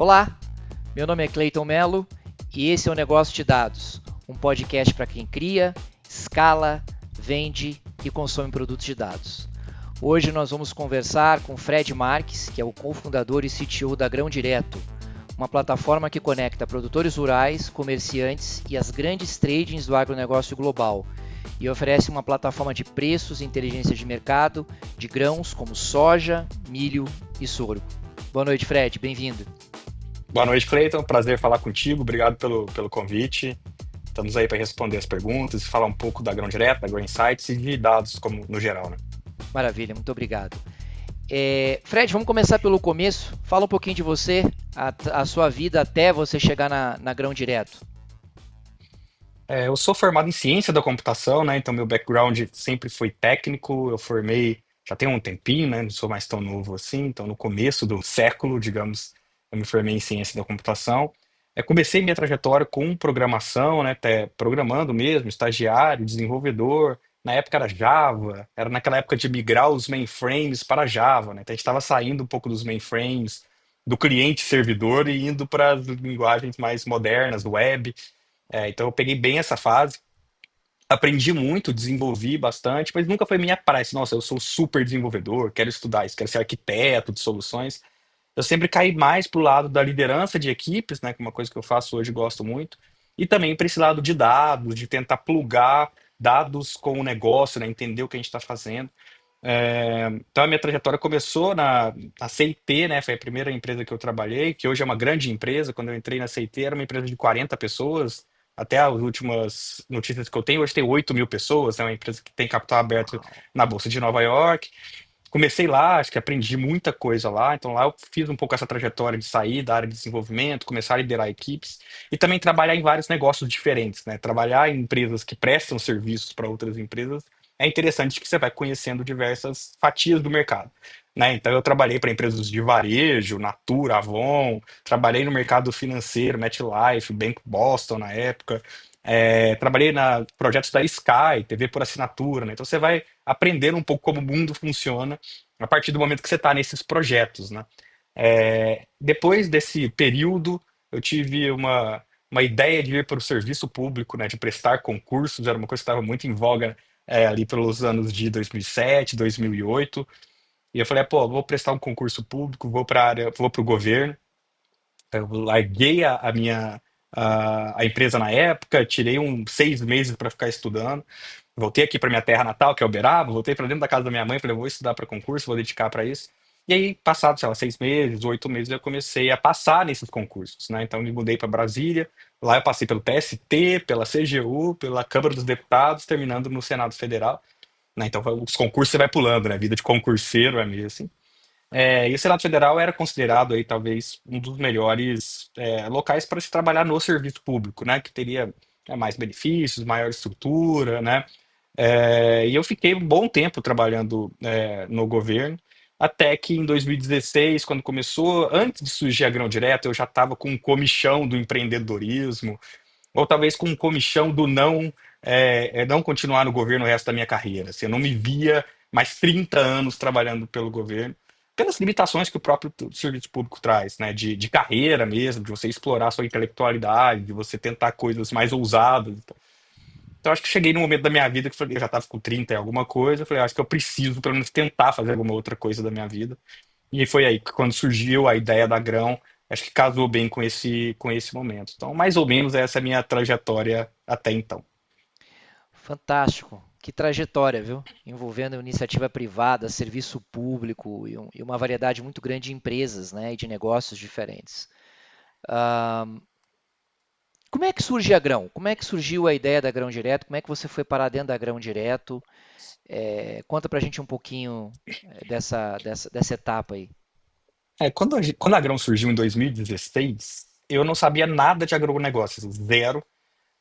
Olá, meu nome é Cleiton Melo e esse é o Negócio de Dados, um podcast para quem cria, escala, vende e consome produtos de dados. Hoje nós vamos conversar com Fred Marques, que é o cofundador e CTO da Grão Direto, uma plataforma que conecta produtores rurais, comerciantes e as grandes tradings do agronegócio global e oferece uma plataforma de preços e inteligência de mercado de grãos como soja, milho e sorgo. Boa noite, Fred, bem-vindo. Boa noite, Cleiton. Prazer falar contigo. Obrigado pelo convite. Estamos aí para responder as perguntas e falar um pouco da Grão Direto, da Grão Insights e de dados como no geral, né? Maravilha, muito obrigado. Fred, vamos começar pelo começo. Fala um pouquinho de você, a sua vida até você chegar na Grão Direto. Eu sou formado em ciência da computação, né? Então meu background sempre foi técnico. Eu formei já tem um tempinho, né? Não sou mais tão novo assim. Então no começo do século, digamos, eu me formei em ciência da computação. Comecei minha trajetória com programação, né? Até programando mesmo, estagiário, desenvolvedor. Na época era Java, era naquela época de migrar os mainframes para Java, né? Então a gente estava saindo um pouco dos mainframes, do cliente-servidor e indo para as linguagens mais modernas, web. Então eu peguei bem essa fase, aprendi muito, desenvolvi bastante, mas nunca foi minha praia. Assim, nossa, eu sou super desenvolvedor, quero estudar isso, quero ser arquiteto de soluções. Eu sempre caí mais pro lado da liderança de equipes, né, que é uma coisa que eu faço hoje e gosto muito, e também para esse lado de dados, de tentar plugar dados com o negócio, né, entender o que a gente está fazendo. Então a minha trajetória começou na CIT, né? Foi a primeira empresa que eu trabalhei, que hoje é uma grande empresa. Quando eu entrei na CIT era uma empresa de 40 pessoas. Até as últimas notícias que eu tenho, hoje tem 8 mil pessoas. É uma empresa que tem capital aberto Uau. na Bolsa de Nova York. Comecei lá, acho que aprendi muita coisa lá. Então lá eu fiz um pouco essa trajetória de sair da área de desenvolvimento, começar a liderar equipes e também trabalhar em vários negócios diferentes, né? Trabalhar em empresas que prestam serviços para outras empresas é interessante que você vai conhecendo diversas fatias do mercado, né? Então eu trabalhei para empresas de varejo, Natura, Avon, trabalhei no mercado financeiro, MetLife, Bank Boston na época. Trabalhei na projetos da Sky, TV por assinatura, né? Então você vai aprender um pouco como o mundo funciona a partir do momento que você está nesses projetos, né? Depois desse período, eu tive uma ideia de ir para o serviço público, né? De prestar concursos, era uma coisa que estava muito em voga ali pelos anos de 2007, 2008. E eu falei, pô, vou prestar um concurso público, vou para área, vou para o governo. Eu larguei a empresa na época, tirei uns 6 meses para ficar estudando. Voltei aqui para minha terra natal, que é Uberaba, voltei para dentro da casa da minha mãe, falei, vou estudar para concurso, vou dedicar para isso. E aí, passados, sei lá, 6 meses, 8 meses, eu comecei a passar nesses concursos, né? Então, me mudei para Brasília. Lá eu passei pelo TST, pela CGU, pela Câmara dos Deputados, terminando no Senado Federal, né? Então, os concursos você vai pulando, né? Vida de concurseiro é meio assim. E o Senado Federal era considerado aí talvez um dos melhores locais para se trabalhar no serviço público, né? Que teria mais benefícios, maior estrutura, né? E eu fiquei um bom tempo trabalhando no governo, até que em 2016, quando começou, antes de surgir a Grão Direto, eu já estava com um comichão do empreendedorismo, ou talvez com um comichão do não continuar no governo o resto da minha carreira. Assim, eu não me via mais 30 anos trabalhando pelo governo, pelas limitações que o próprio serviço público traz, né? De carreira mesmo, de você explorar sua intelectualidade, de você tentar coisas mais ousadas. Então, acho que cheguei no momento da minha vida que eu já estava com 30 e alguma coisa, eu falei, acho que eu preciso pelo menos tentar fazer alguma outra coisa da minha vida. E foi aí que quando surgiu a ideia da Grão, acho que casou bem com esse momento. Então, mais ou menos essa é a minha trajetória até então. Fantástico. Que trajetória, viu? Envolvendo iniciativa privada, serviço público e uma variedade muito grande de empresas, né, e de negócios diferentes. Ah, como é que surge a Grão? Como é que surgiu a ideia da Grão Direto? Como é que você foi parar dentro da Grão Direto? Conta pra gente um pouquinho dessa etapa aí. Quando a Grão surgiu em 2016, eu não sabia nada de agronegócios, zero.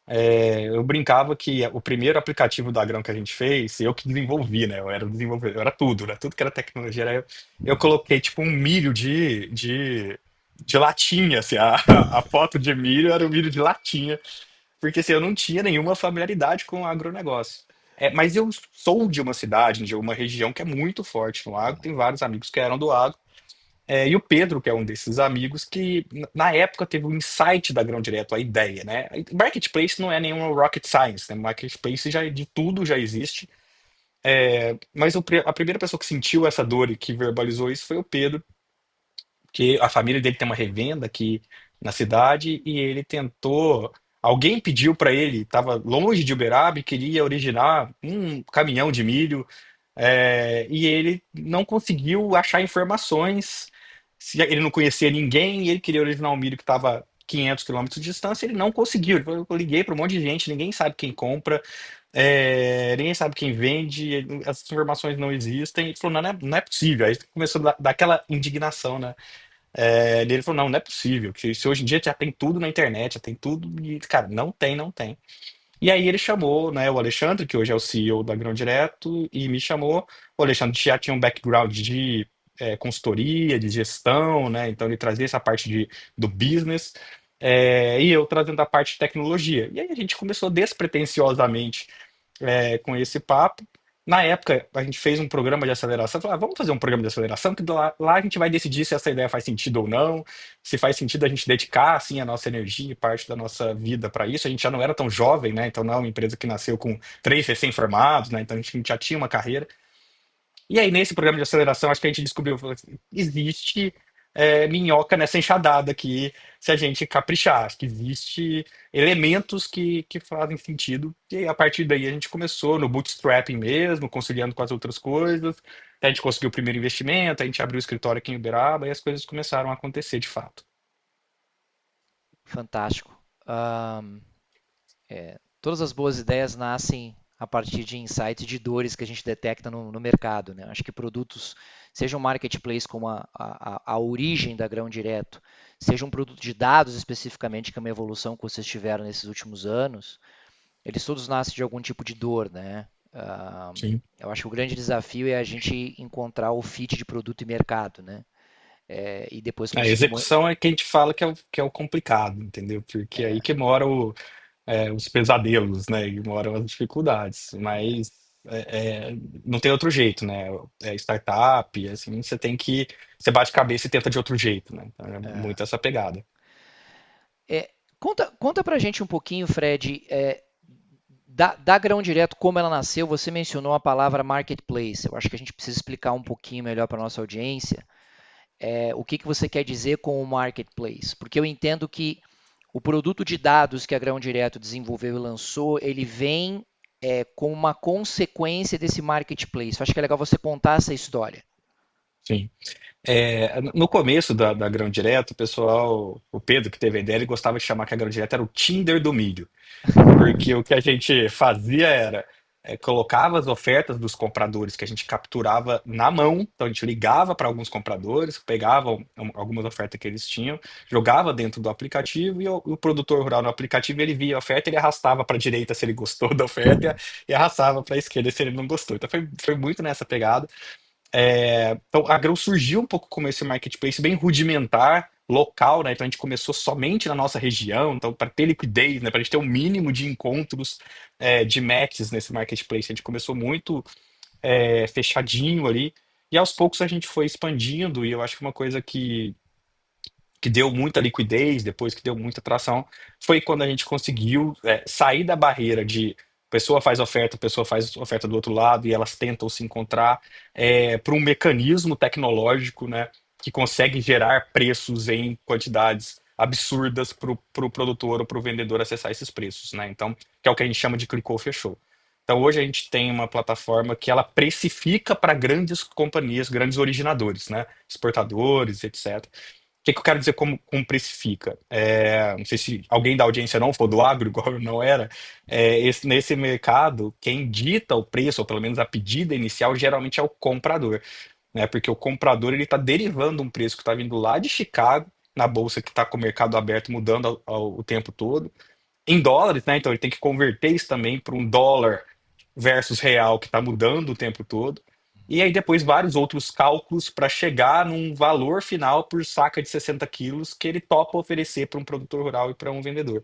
Eu brincava que o primeiro aplicativo da Grão que a gente fez, eu que desenvolvi, né? Eu era o desenvolvedor, eu era tudo, né? Tudo que era tecnologia, eu coloquei tipo um milho de latinha, assim, a foto de milho era o milho de latinha, porque assim, eu não tinha nenhuma familiaridade com o agronegócio. Mas eu sou de uma cidade, de uma região que é muito forte no agro, tem vários amigos que eram do agro, E o Pedro, que é um desses amigos, que na época teve o insight da Grão Direto, a ideia, né? Marketplace não é nenhum rocket science, né? Marketplace já de tudo já existe. Mas a primeira pessoa que sentiu essa dor e que verbalizou isso foi o Pedro, que a família dele tem uma revenda aqui na cidade e ele tentou. Alguém pediu para ele, estava longe de Uberaba e queria originar um caminhão de milho, e ele não conseguiu achar informações. Se ele não conhecia ninguém e ele queria originar um milho que estava 500 quilômetros de distância, ele não conseguiu. Ele falou, eu liguei para um monte de gente, ninguém sabe quem compra, ninguém sabe quem vende, essas informações não existem. Ele falou, não, não é possível. Aí começou a dar aquela indignação, né? Ele falou, não, não é possível, que se hoje em dia já tem tudo na internet, já tem tudo, e, cara, não tem, não tem. E aí ele chamou, né, o Alexandre, que hoje é o CEO da Grão Direto, e me chamou. O Alexandre já tinha um background de consultoria, de gestão, né, então ele trazia essa parte do business, e eu trazendo a parte de tecnologia. E aí a gente começou despretensiosamente com esse papo. Na época, a gente fez um programa de aceleração. Falou, vamos fazer um programa de aceleração, que lá a gente vai decidir se essa ideia faz sentido ou não, se faz sentido a gente dedicar assim, a nossa energia e parte da nossa vida para isso. A gente já não era tão jovem, né? Então não é uma empresa que nasceu com três recém-formados, né? Então a gente já tinha uma carreira. E aí, nesse programa de aceleração, acho que a gente descobriu, falou assim, existe minhoca nessa enxadada aqui, se a gente caprichar. Acho que existe elementos que fazem sentido. E aí, a partir daí a gente começou no bootstrapping mesmo, conciliando com as outras coisas. A gente conseguiu o primeiro investimento, a gente abriu o escritório aqui em Uberaba e as coisas começaram a acontecer de fato. Fantástico. Ahn, Todas as boas ideias nascem a partir de insights de dores que a gente detecta no mercado, né? Acho que produtos, seja um marketplace como a origem da Grão Direto, seja um produto de dados especificamente, que é uma evolução que vocês tiveram nesses últimos anos, eles todos nascem de algum tipo de dor, né? Sim. Eu acho que o grande desafio é a gente encontrar o fit de produto e mercado, né? E depois A conseguir. execução é que a gente fala que é o complicado, entendeu? Porque é aí que mora os pesadelos, né? E moram as dificuldades. Mas não tem outro jeito, né? É startup, assim, você bate cabeça e tenta de outro jeito, né? Então é É, muito essa pegada. conta pra gente um pouquinho, Fred, da Grão Direto, como ela nasceu. Você mencionou a palavra marketplace. Eu acho que a gente precisa explicar um pouquinho melhor para a nossa audiência o que você quer dizer com o marketplace. Porque eu entendo que o produto de dados que a Grão Direto desenvolveu e lançou, ele vem com uma consequência desse marketplace. Eu acho que é legal você contar essa história. Sim. No começo da Grão Direto, o pessoal, o Pedro que teve a ideia, ele gostava de chamar que a Grão Direto era o Tinder do milho. Porque o que a gente fazia era colocava as ofertas dos compradores que a gente capturava na mão. Então a gente ligava para alguns compradores, pegava algumas ofertas que eles tinham, jogava dentro do aplicativo e o produtor rural no aplicativo ele via a oferta, ele arrastava para a direita se ele gostou da oferta e arrastava para a esquerda se ele não gostou. Então foi muito nessa pegada. Então, a Grow surgiu um pouco como esse marketplace bem rudimentar, local, né? Então, a gente começou somente na nossa região. Então, para ter liquidez, né? Para a gente ter um mínimo de encontros, de matches nesse marketplace, a gente começou muito fechadinho ali. E aos poucos a gente foi expandindo. E eu acho que uma coisa que deu muita liquidez, depois que deu muita tração, foi quando a gente conseguiu sair da barreira de pessoa faz oferta do outro lado e elas tentam se encontrar para um mecanismo tecnológico, né, que consegue gerar preços em quantidades absurdas para o produtor ou para o vendedor acessar esses preços, né? Então, que é o que a gente chama de clicou, fechou. Então, hoje a gente tem uma plataforma que ela precifica para grandes companhias, grandes originadores, né? Exportadores, etc. O que eu quero dizer como precifica? Não sei se alguém da audiência não for do agro, igual eu não era. Nesse mercado, quem dita o preço, ou pelo menos a pedida inicial, geralmente é o comprador, né? Porque o comprador ele está derivando um preço que está vindo lá de Chicago, na bolsa que está com o mercado aberto, mudando o tempo todo, em dólares, né? Então ele tem que converter isso também para um dólar versus real que está mudando o tempo todo. E aí depois vários outros cálculos para chegar num valor final por saca de 60 quilos que ele topa oferecer para um produtor rural e para um vendedor.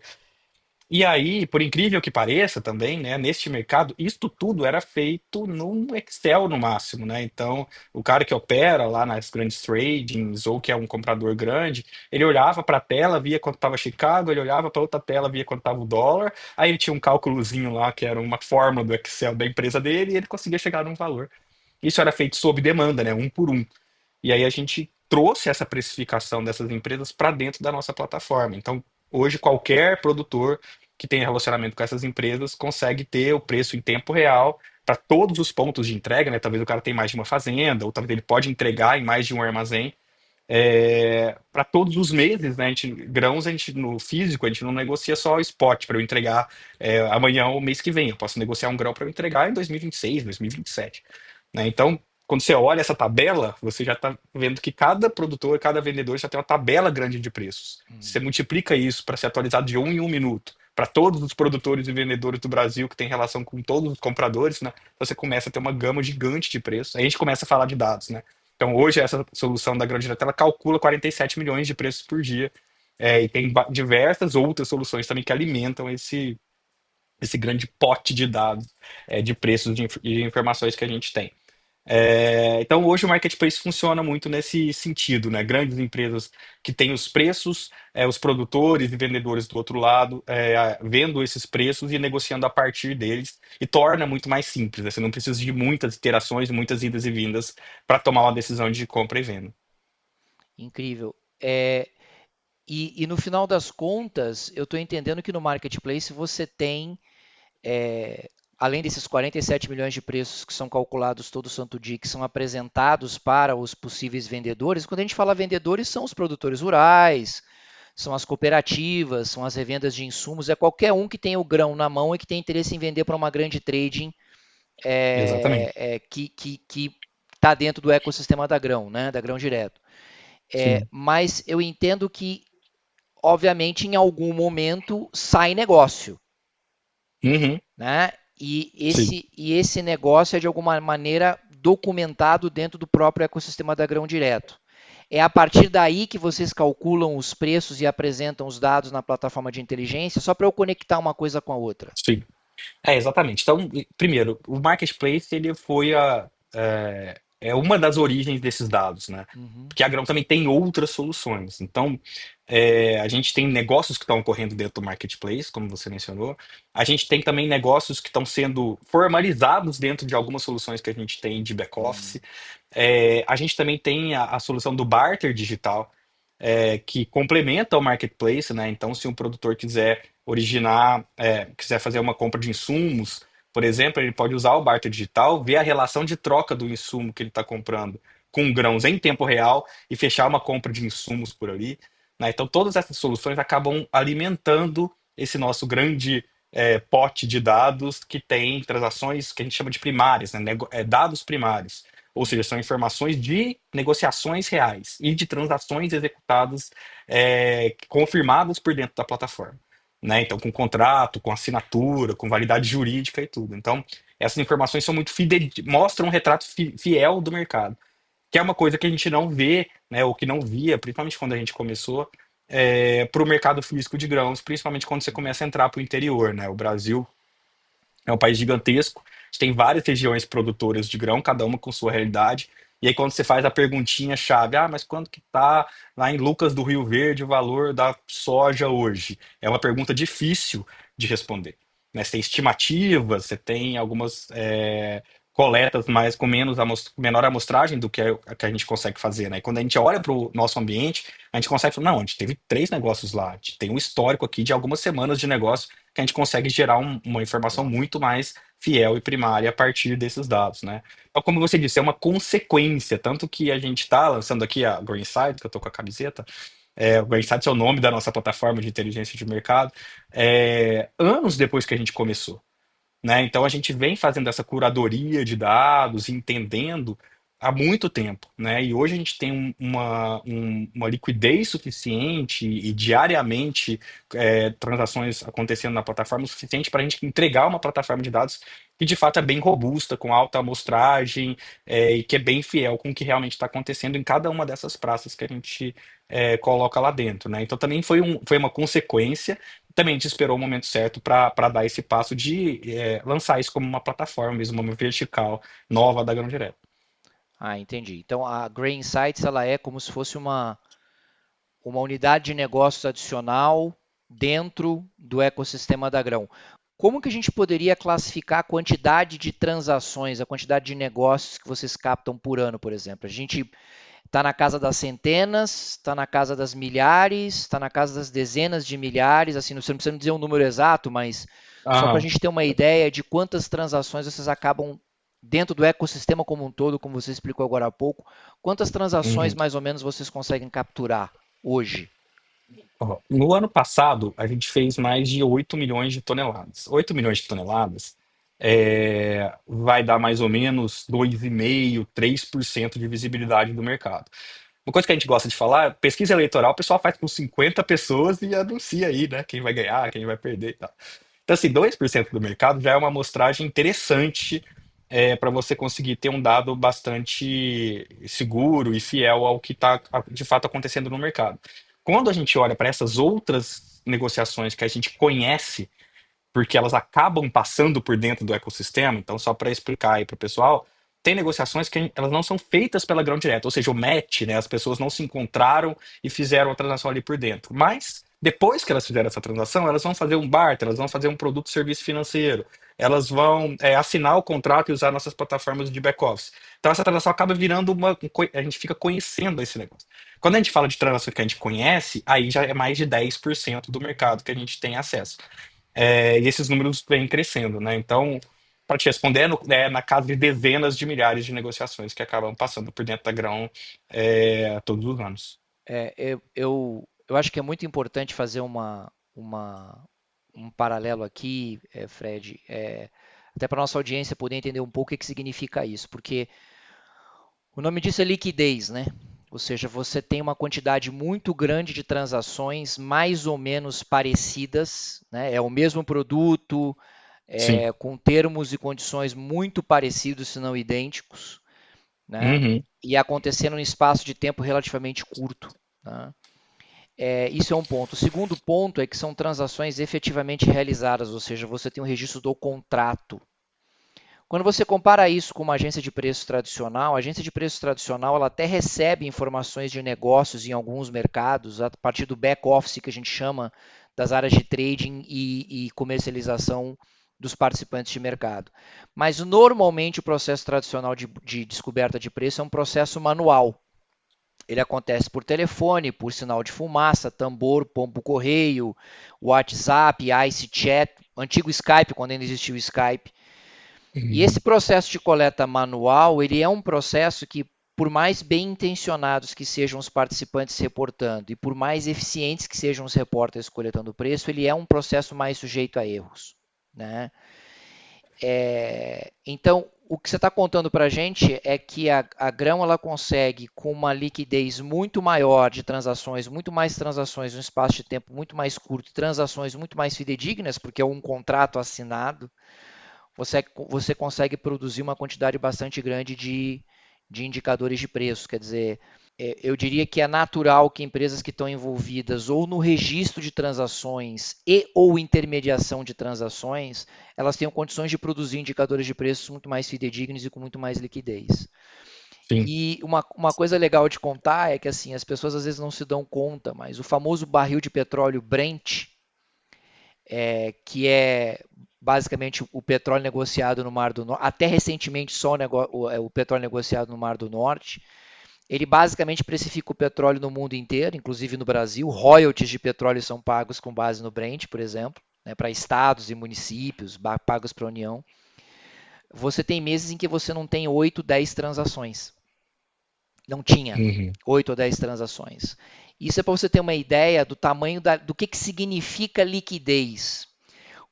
E aí, por incrível que pareça também, né, neste mercado, isto tudo era feito num Excel no máximo, né? Então, o cara que opera lá nas grandes tradings ou que é um comprador grande, ele olhava para a tela, via quanto estava Chicago, ele olhava para outra tela, via quanto estava o dólar, aí ele tinha um cálculozinho lá que era uma fórmula do Excel da empresa dele e ele conseguia chegar num valor. Isso era feito sob demanda, né, um por um. E aí a gente trouxe essa precificação dessas empresas para dentro da nossa plataforma. Então, hoje qualquer produtor que tenha relacionamento com essas empresas consegue ter o preço em tempo real para todos os pontos de entrega, né? Talvez o cara tenha mais de uma fazenda, ou talvez ele pode entregar em mais de um armazém. Para todos os meses, né? Grãos, a gente no físico, a gente não negocia só o spot para eu entregar amanhã ou mês que vem. Eu posso negociar um grão para eu entregar em 2026, 2027. Né? Então, quando você olha essa tabela, você já está vendo que cada produtor, cada vendedor já tem uma tabela grande de preços. Você multiplica isso para ser atualizado de um em um minuto para todos os produtores e vendedores do Brasil que tem relação com todos os compradores, né? Você começa a ter uma gama gigante de preços. Aí a gente começa a falar de dados, né? Então, hoje, essa solução da Grão Direta, ela calcula 47 milhões de preços por dia. E tem diversas outras soluções também que alimentam esse grande pote de dados, de preços de informações que a gente tem. Então, hoje o marketplace funciona muito nesse sentido, né? Grandes empresas que têm os preços, os produtores e vendedores do outro lado, vendo esses preços e negociando a partir deles, e torna muito mais simples, né? Você não precisa de muitas iterações, muitas idas e vindas para tomar uma decisão de compra e venda. Incrível. E no final das contas, eu estou entendendo que no marketplace você tem, é, além desses 47 milhões de preços que são calculados todo santo dia, que são apresentados para os possíveis vendedores, quando a gente fala vendedores, são os produtores rurais, são as cooperativas, são as revendas de insumos, é qualquer um que tem o grão na mão e que tem interesse em vender para uma grande trading Exatamente. que está dentro do ecossistema da grão, né, da grão direto. Sim. Mas eu entendo que, obviamente, em algum momento sai negócio, Uhum. né? Sim. E esse negócio é de alguma maneira documentado dentro do próprio ecossistema da grão direto. É a partir daí que vocês calculam os preços e apresentam os dados na plataforma de inteligência, só para eu conectar uma coisa com a outra. Sim. Exatamente. Então, primeiro, o marketplace ele foi uma das origens desses dados, né? Uhum, Porque a Grão também tem outras soluções. Então, a gente tem negócios que estão ocorrendo dentro do marketplace, como você mencionou. A gente tem também negócios que estão sendo formalizados dentro de algumas soluções que a gente tem de uhum, back-office. A gente também tem a solução do barter digital, que complementa o marketplace, né? Então, se um produtor quiser originar, quiser fazer uma compra de insumos, por exemplo, ele pode usar o barter digital, ver a relação de troca do insumo que ele está comprando com grãos em tempo real e fechar uma compra de insumos por ali. Né? Então, todas essas soluções acabam alimentando esse nosso grande pote de dados que tem transações que a gente chama de primárias, né? Dados primários. Ou seja, são informações de negociações reais e de transações executadas, confirmadas por dentro da plataforma. Né? Então, com contrato, com assinatura, com validade jurídica e tudo. Então, essas informações são muito mostram um retrato fiel do mercado, que é uma coisa que a gente não vê, né, ou que não via, principalmente quando a gente começou, para o mercado físico de grãos, principalmente quando você começa a entrar para o interior. Né? O Brasil é um país gigantesco, a gente tem várias regiões produtoras de grão, cada uma com sua realidade. E aí, quando você faz a perguntinha chave, mas quanto que tá lá em Lucas do Rio Verde o valor da soja hoje? É uma pergunta difícil de responder. Né? Você tem estimativas, você tem algumas coletas mais com menor amostragem do que a gente consegue fazer. Né? E quando a gente olha para o nosso ambiente, a gente consegue falar, não, a gente teve 3 negócios lá, a gente tem um histórico aqui de algumas semanas de negócio que a gente consegue gerar uma informação muito mais fiel e primária a partir desses dados, né? Então, como você disse, é uma consequência, tanto que a gente está lançando aqui a Greenside, que eu estou com a camiseta, o Greenside é o nome da nossa plataforma de inteligência de mercado, anos depois que a gente começou. Né? Então a gente vem fazendo essa curadoria de dados, entendendo há muito tempo, né? E hoje a gente tem uma liquidez suficiente e diariamente transações acontecendo na plataforma o suficiente para a gente entregar uma plataforma de dados que de fato é bem robusta, com alta amostragem, e que é bem fiel com o que realmente está acontecendo em cada uma dessas praças que a gente coloca lá dentro, né? Então também foi uma consequência, também a gente esperou o momento certo para dar esse passo de lançar isso como uma plataforma mesmo, uma vertical nova da Grão Direto. Ah, entendi. Então a Grey Insights ela é como se fosse uma unidade de negócios adicional dentro do ecossistema da Grão. Como que a gente poderia classificar a quantidade de transações, a quantidade de negócios que vocês captam por ano, por exemplo? A gente está na casa das centenas, está na casa das milhares, está na casa das dezenas de milhares, assim, você não precisa me dizer um número exato, mas só para a Aham. gente ter uma ideia de quantas transações vocês acabam dentro do ecossistema como um todo, como você explicou agora há pouco, quantas transações Uhum. mais ou menos vocês conseguem capturar hoje? Ó, no ano passado, a gente fez mais de 8 milhões de toneladas. 8 milhões de toneladas vai dar mais ou menos 2,5, 3% de visibilidade do mercado. Uma coisa que a gente gosta de falar, pesquisa eleitoral, o pessoal faz com 50 pessoas e anuncia aí, né? Quem vai ganhar, quem vai perder e tal. Então, assim, 2% do mercado já é uma amostragem interessante para você conseguir ter um dado bastante seguro e fiel ao que está de fato acontecendo no mercado. Quando a gente olha para essas outras negociações que a gente conhece, porque elas acabam passando por dentro do ecossistema. Então, só para explicar aí para o pessoal, tem negociações que elas não são feitas pela grão direta, ou seja, o match, né? As pessoas não se encontraram e fizeram a transação ali por dentro. Mas depois que elas fizeram essa transação, elas vão fazer um barter, elas vão fazer um produto serviço financeiro, elas vão assinar o contrato e usar nossas plataformas de back-office. Então essa transação acaba virando a gente fica conhecendo esse negócio. Quando a gente fala de transação que a gente conhece, aí já é mais de 10% do mercado que a gente tem acesso. E esses números vêm crescendo, né? Então, para te responder, é na casa de dezenas de milhares de negociações que acabam passando por dentro da Grão todos os anos. Eu acho que é muito importante fazer um paralelo aqui, Fred, até para nossa audiência poder entender um pouco o que significa isso, porque o nome disso é liquidez, né? Ou seja, você tem uma quantidade muito grande de transações mais ou menos parecidas, né? É o mesmo produto, Sim. com termos e condições muito parecidos, se não idênticos, né? Uhum. E acontecendo em um espaço de tempo relativamente curto, né? Isso é um ponto. O segundo ponto é que são transações efetivamente realizadas, ou seja, você tem o registro do contrato. Quando você compara isso com uma agência de preços tradicional, a agência de preços tradicional ela até recebe informações de negócios em alguns mercados, a partir do back-office que a gente chama das áreas de trading e comercialização dos participantes de mercado. Mas normalmente o processo tradicional de descoberta de preço é um processo manual. Ele acontece por telefone, por sinal de fumaça, tambor, pombo correio, WhatsApp, Ice Chat, antigo Skype, quando ainda existia o Skype. E esse Uhum. processo de coleta manual, ele é um processo que, por mais bem intencionados que sejam os participantes reportando e por mais eficientes que sejam os repórteres coletando o preço, ele é um processo mais sujeito a erros, né? Então, o que você está contando para a gente é que a Grão ela consegue, com uma liquidez muito maior de transações, muito mais transações em um espaço de tempo muito mais curto, transações muito mais fidedignas, porque é um contrato assinado, você consegue produzir uma quantidade bastante grande de indicadores de preço. Quer dizer, eu diria que é natural que empresas que estão envolvidas ou no registro de transações e ou intermediação de transações, elas tenham condições de produzir indicadores de preços muito mais fidedignos e com muito mais liquidez. Sim. E uma coisa legal de contar é que assim, as pessoas às vezes não se dão conta, mas o famoso barril de petróleo Brent, que é basicamente o petróleo negociado no Mar do Norte, até recentemente só o petróleo negociado no Mar do Norte, ele basicamente precifica o petróleo no mundo inteiro, inclusive no Brasil. Royalties de petróleo são pagos com base no Brent, por exemplo, né, para estados e municípios, pagos para a União. Você tem meses em que você não tem 8, 10 transações. Não tinha Uhum. 8 ou 10 transações. Isso é para você ter uma ideia do tamanho do que significa liquidez.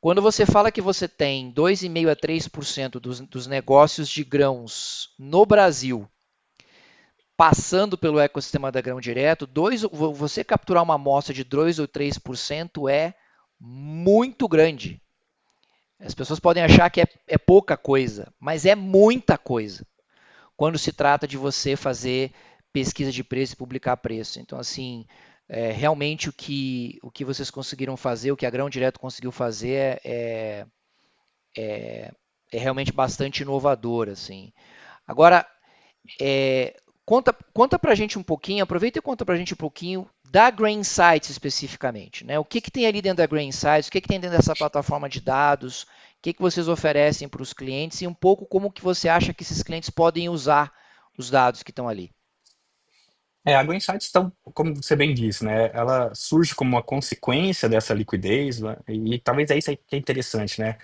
Quando você fala que você tem 2,5 a 3% dos negócios de grãos no Brasil passando pelo ecossistema da grão direto, você capturar uma amostra de 2 ou 3% é muito grande. As pessoas podem achar que é pouca coisa, mas é muita coisa quando se trata de você fazer pesquisa de preço e publicar preço. Então, assim, realmente o que vocês conseguiram fazer, o que a Grão Direto conseguiu fazer é realmente bastante inovador, assim. Agora, conta pra gente um pouquinho, aproveita e conta pra gente um pouquinho da Grain Insights especificamente, né? O que tem ali dentro da Grain Insights, o que tem dentro dessa plataforma de dados, o que vocês oferecem para os clientes e um pouco como que você acha que esses clientes podem usar os dados que estão ali. A Go Insights, então, como você bem disse, né, ela surge como uma consequência dessa liquidez, né, e talvez é isso aí que é interessante, né?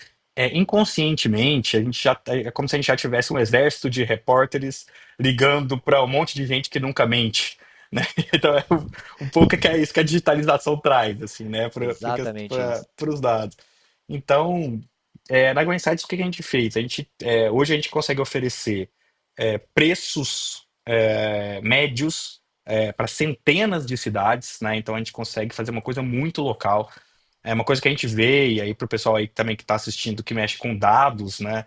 Inconscientemente, a gente já, é como se a gente já tivesse um exército de repórteres ligando para um monte de gente que nunca mente, né? Então, um pouco que é isso que a digitalização traz, assim, né, Exatamente isso. para os dados. Então, na Go Insights, o que que a gente fez? Hoje a gente consegue oferecer preços médios para centenas de cidades, né? Então a gente consegue fazer uma coisa muito local. É uma coisa que a gente vê, e aí para o pessoal aí também que está assistindo, que mexe com dados, né?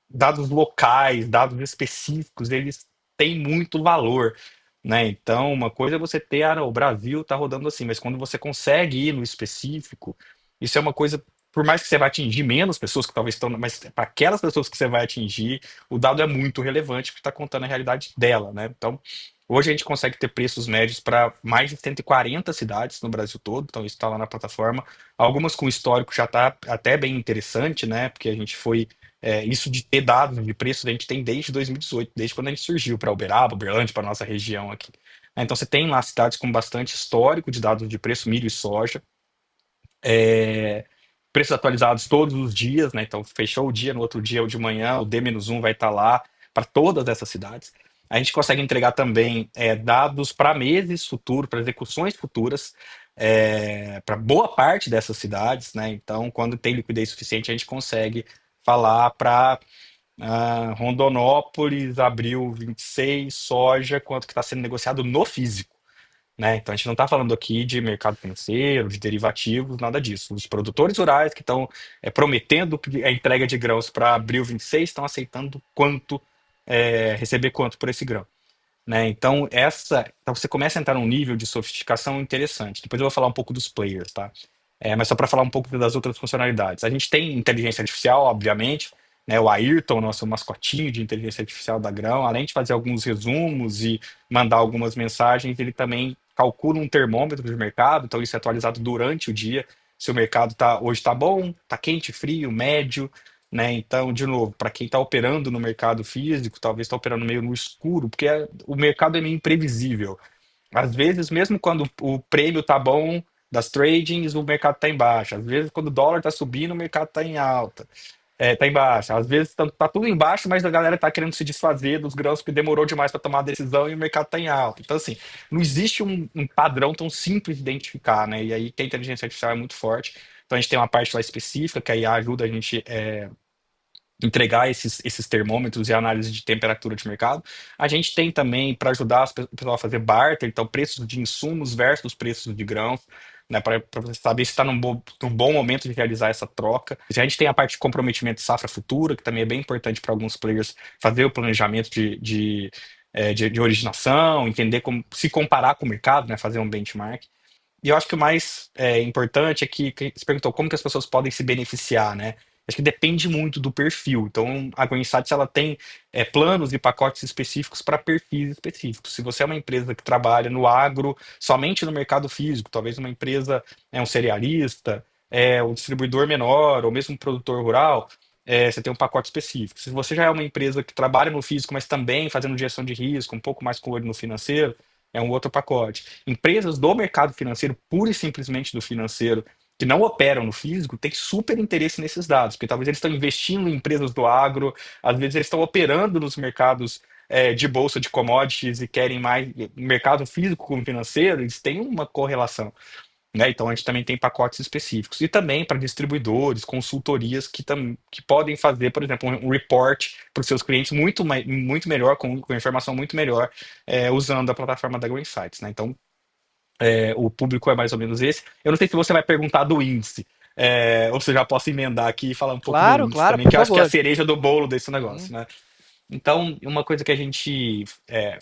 Dados locais, dados específicos, eles têm muito valor, né? Então, uma coisa é você ter, o Brasil está rodando assim, mas quando você consegue ir no específico, isso é uma coisa, por mais que você vá atingir menos pessoas que talvez estão, mas para aquelas pessoas que você vai atingir, o dado é muito relevante porque está contando a realidade dela, né? Então, hoje a gente consegue ter preços médios para mais de 140 cidades no Brasil todo, então isso está lá na plataforma. Algumas com histórico já está até bem interessante, né? Porque a gente foi. Isso de ter dados de preço a gente tem desde 2018, desde quando a gente surgiu para Uberaba, Uberlândia, para nossa região aqui. Então você tem lá cidades com bastante histórico de dados de preço, milho e soja. É, Preços atualizados todos os dias, né? Então, fechou o dia, no outro dia, ou de manhã, o D-1 vai estar lá para todas essas cidades. A gente consegue entregar também dados para meses futuros, para execuções futuras, para boa parte dessas cidades, né? Então, quando tem liquidez suficiente, a gente consegue falar para Rondonópolis, abril 26, soja, quanto que está sendo negociado no físico, né? Então a gente não está falando aqui de mercado financeiro, de derivativos, nada disso. Os produtores rurais que estão prometendo a entrega de grãos para abril 26 estão aceitando quanto, receber quanto por esse grão, né? Então você começa a entrar num nível de sofisticação interessante. Depois eu vou falar um pouco dos players, tá? Mas só para falar um pouco das outras funcionalidades. A gente tem inteligência artificial, obviamente, né? O Ayrton, nosso mascotinho de inteligência artificial da Grão, além de fazer alguns resumos e mandar algumas mensagens, ele também calcula um termômetro de mercado, então isso é atualizado durante o dia. Se o mercado hoje está bom, está quente, frio, médio, né? Então, de novo, para quem está operando no mercado físico, talvez está operando meio no escuro, porque o mercado é meio imprevisível. Às vezes, mesmo quando o prêmio tá bom das tradings, o mercado tá em baixa. Às vezes, quando o dólar tá subindo, o mercado tá em alta. Tá em baixa. Às vezes tá tudo em baixa, mas a galera tá querendo se desfazer dos grãos porque demorou demais para tomar a decisão e o mercado tá em alta. Então, assim, não existe um padrão tão simples de identificar, né? E aí que a inteligência artificial é muito forte. Então, a gente tem uma parte lá específica que aí ajuda a gente entregar esses termômetros e análise de temperatura de mercado. A gente tem também para ajudar o pessoal a fazer barter, então preços de insumos versus preços de grãos, né, para você saber se está num bom momento de realizar essa troca. A gente tem a parte de comprometimento de safra futura, que também é bem importante para alguns players fazer o planejamento de originação, entender como se comparar com o mercado, né, fazer um benchmark. E eu acho que o mais importante é que você perguntou como que as pessoas podem se beneficiar, né? Acho que depende muito do perfil. Então, a GreenStats ela tem planos e pacotes específicos para perfis específicos. Se você é uma empresa que trabalha no agro, somente no mercado físico, talvez uma empresa um cerealista, um distribuidor menor, ou mesmo um produtor rural, você tem um pacote específico. Se você já é uma empresa que trabalha no físico, mas também fazendo gestão de risco, um pouco mais com o olho no financeiro, é um outro pacote. Empresas do mercado financeiro, pura e simplesmente do financeiro, que não operam no físico, têm super interesse nesses dados, porque talvez eles estão investindo em empresas do agro, às vezes eles estão operando nos mercados de bolsa de commodities e querem mais mercado físico com o financeiro, eles têm uma correlação, né? Então a gente também tem pacotes específicos. E também para distribuidores, consultorias que podem fazer, por exemplo, um report para os seus clientes muito melhor, com informação muito melhor, usando a plataforma da Green Insights, né? Então, o público é mais ou menos esse. Eu não sei se você vai perguntar do índice. Ou seja, já posso emendar aqui e falar um pouco do Claro, índice claro, também, por que eu acho que é a favor. cereja do bolo desse Uhum. negócio, né? Então, uma coisa que a gente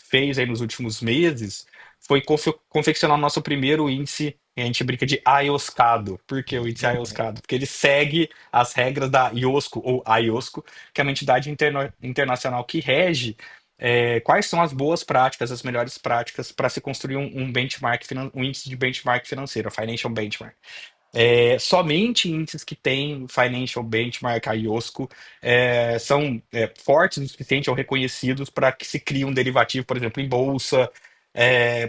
fez aí nos últimos meses foi confeccionar o nosso primeiro índice, a gente brinca de aioscado. Por que o índice aioscado? Porque ele segue as regras da IOSCO, ou AIOSCO, que é uma entidade internacional que rege quais são as boas práticas, as melhores práticas para se construir um benchmark, um índice de benchmark financeiro, financial benchmark. Somente índices que têm Financial Benchmark, IOSCO, são fortes o suficiente ou reconhecidos para que se crie um derivativo, por exemplo, em bolsa,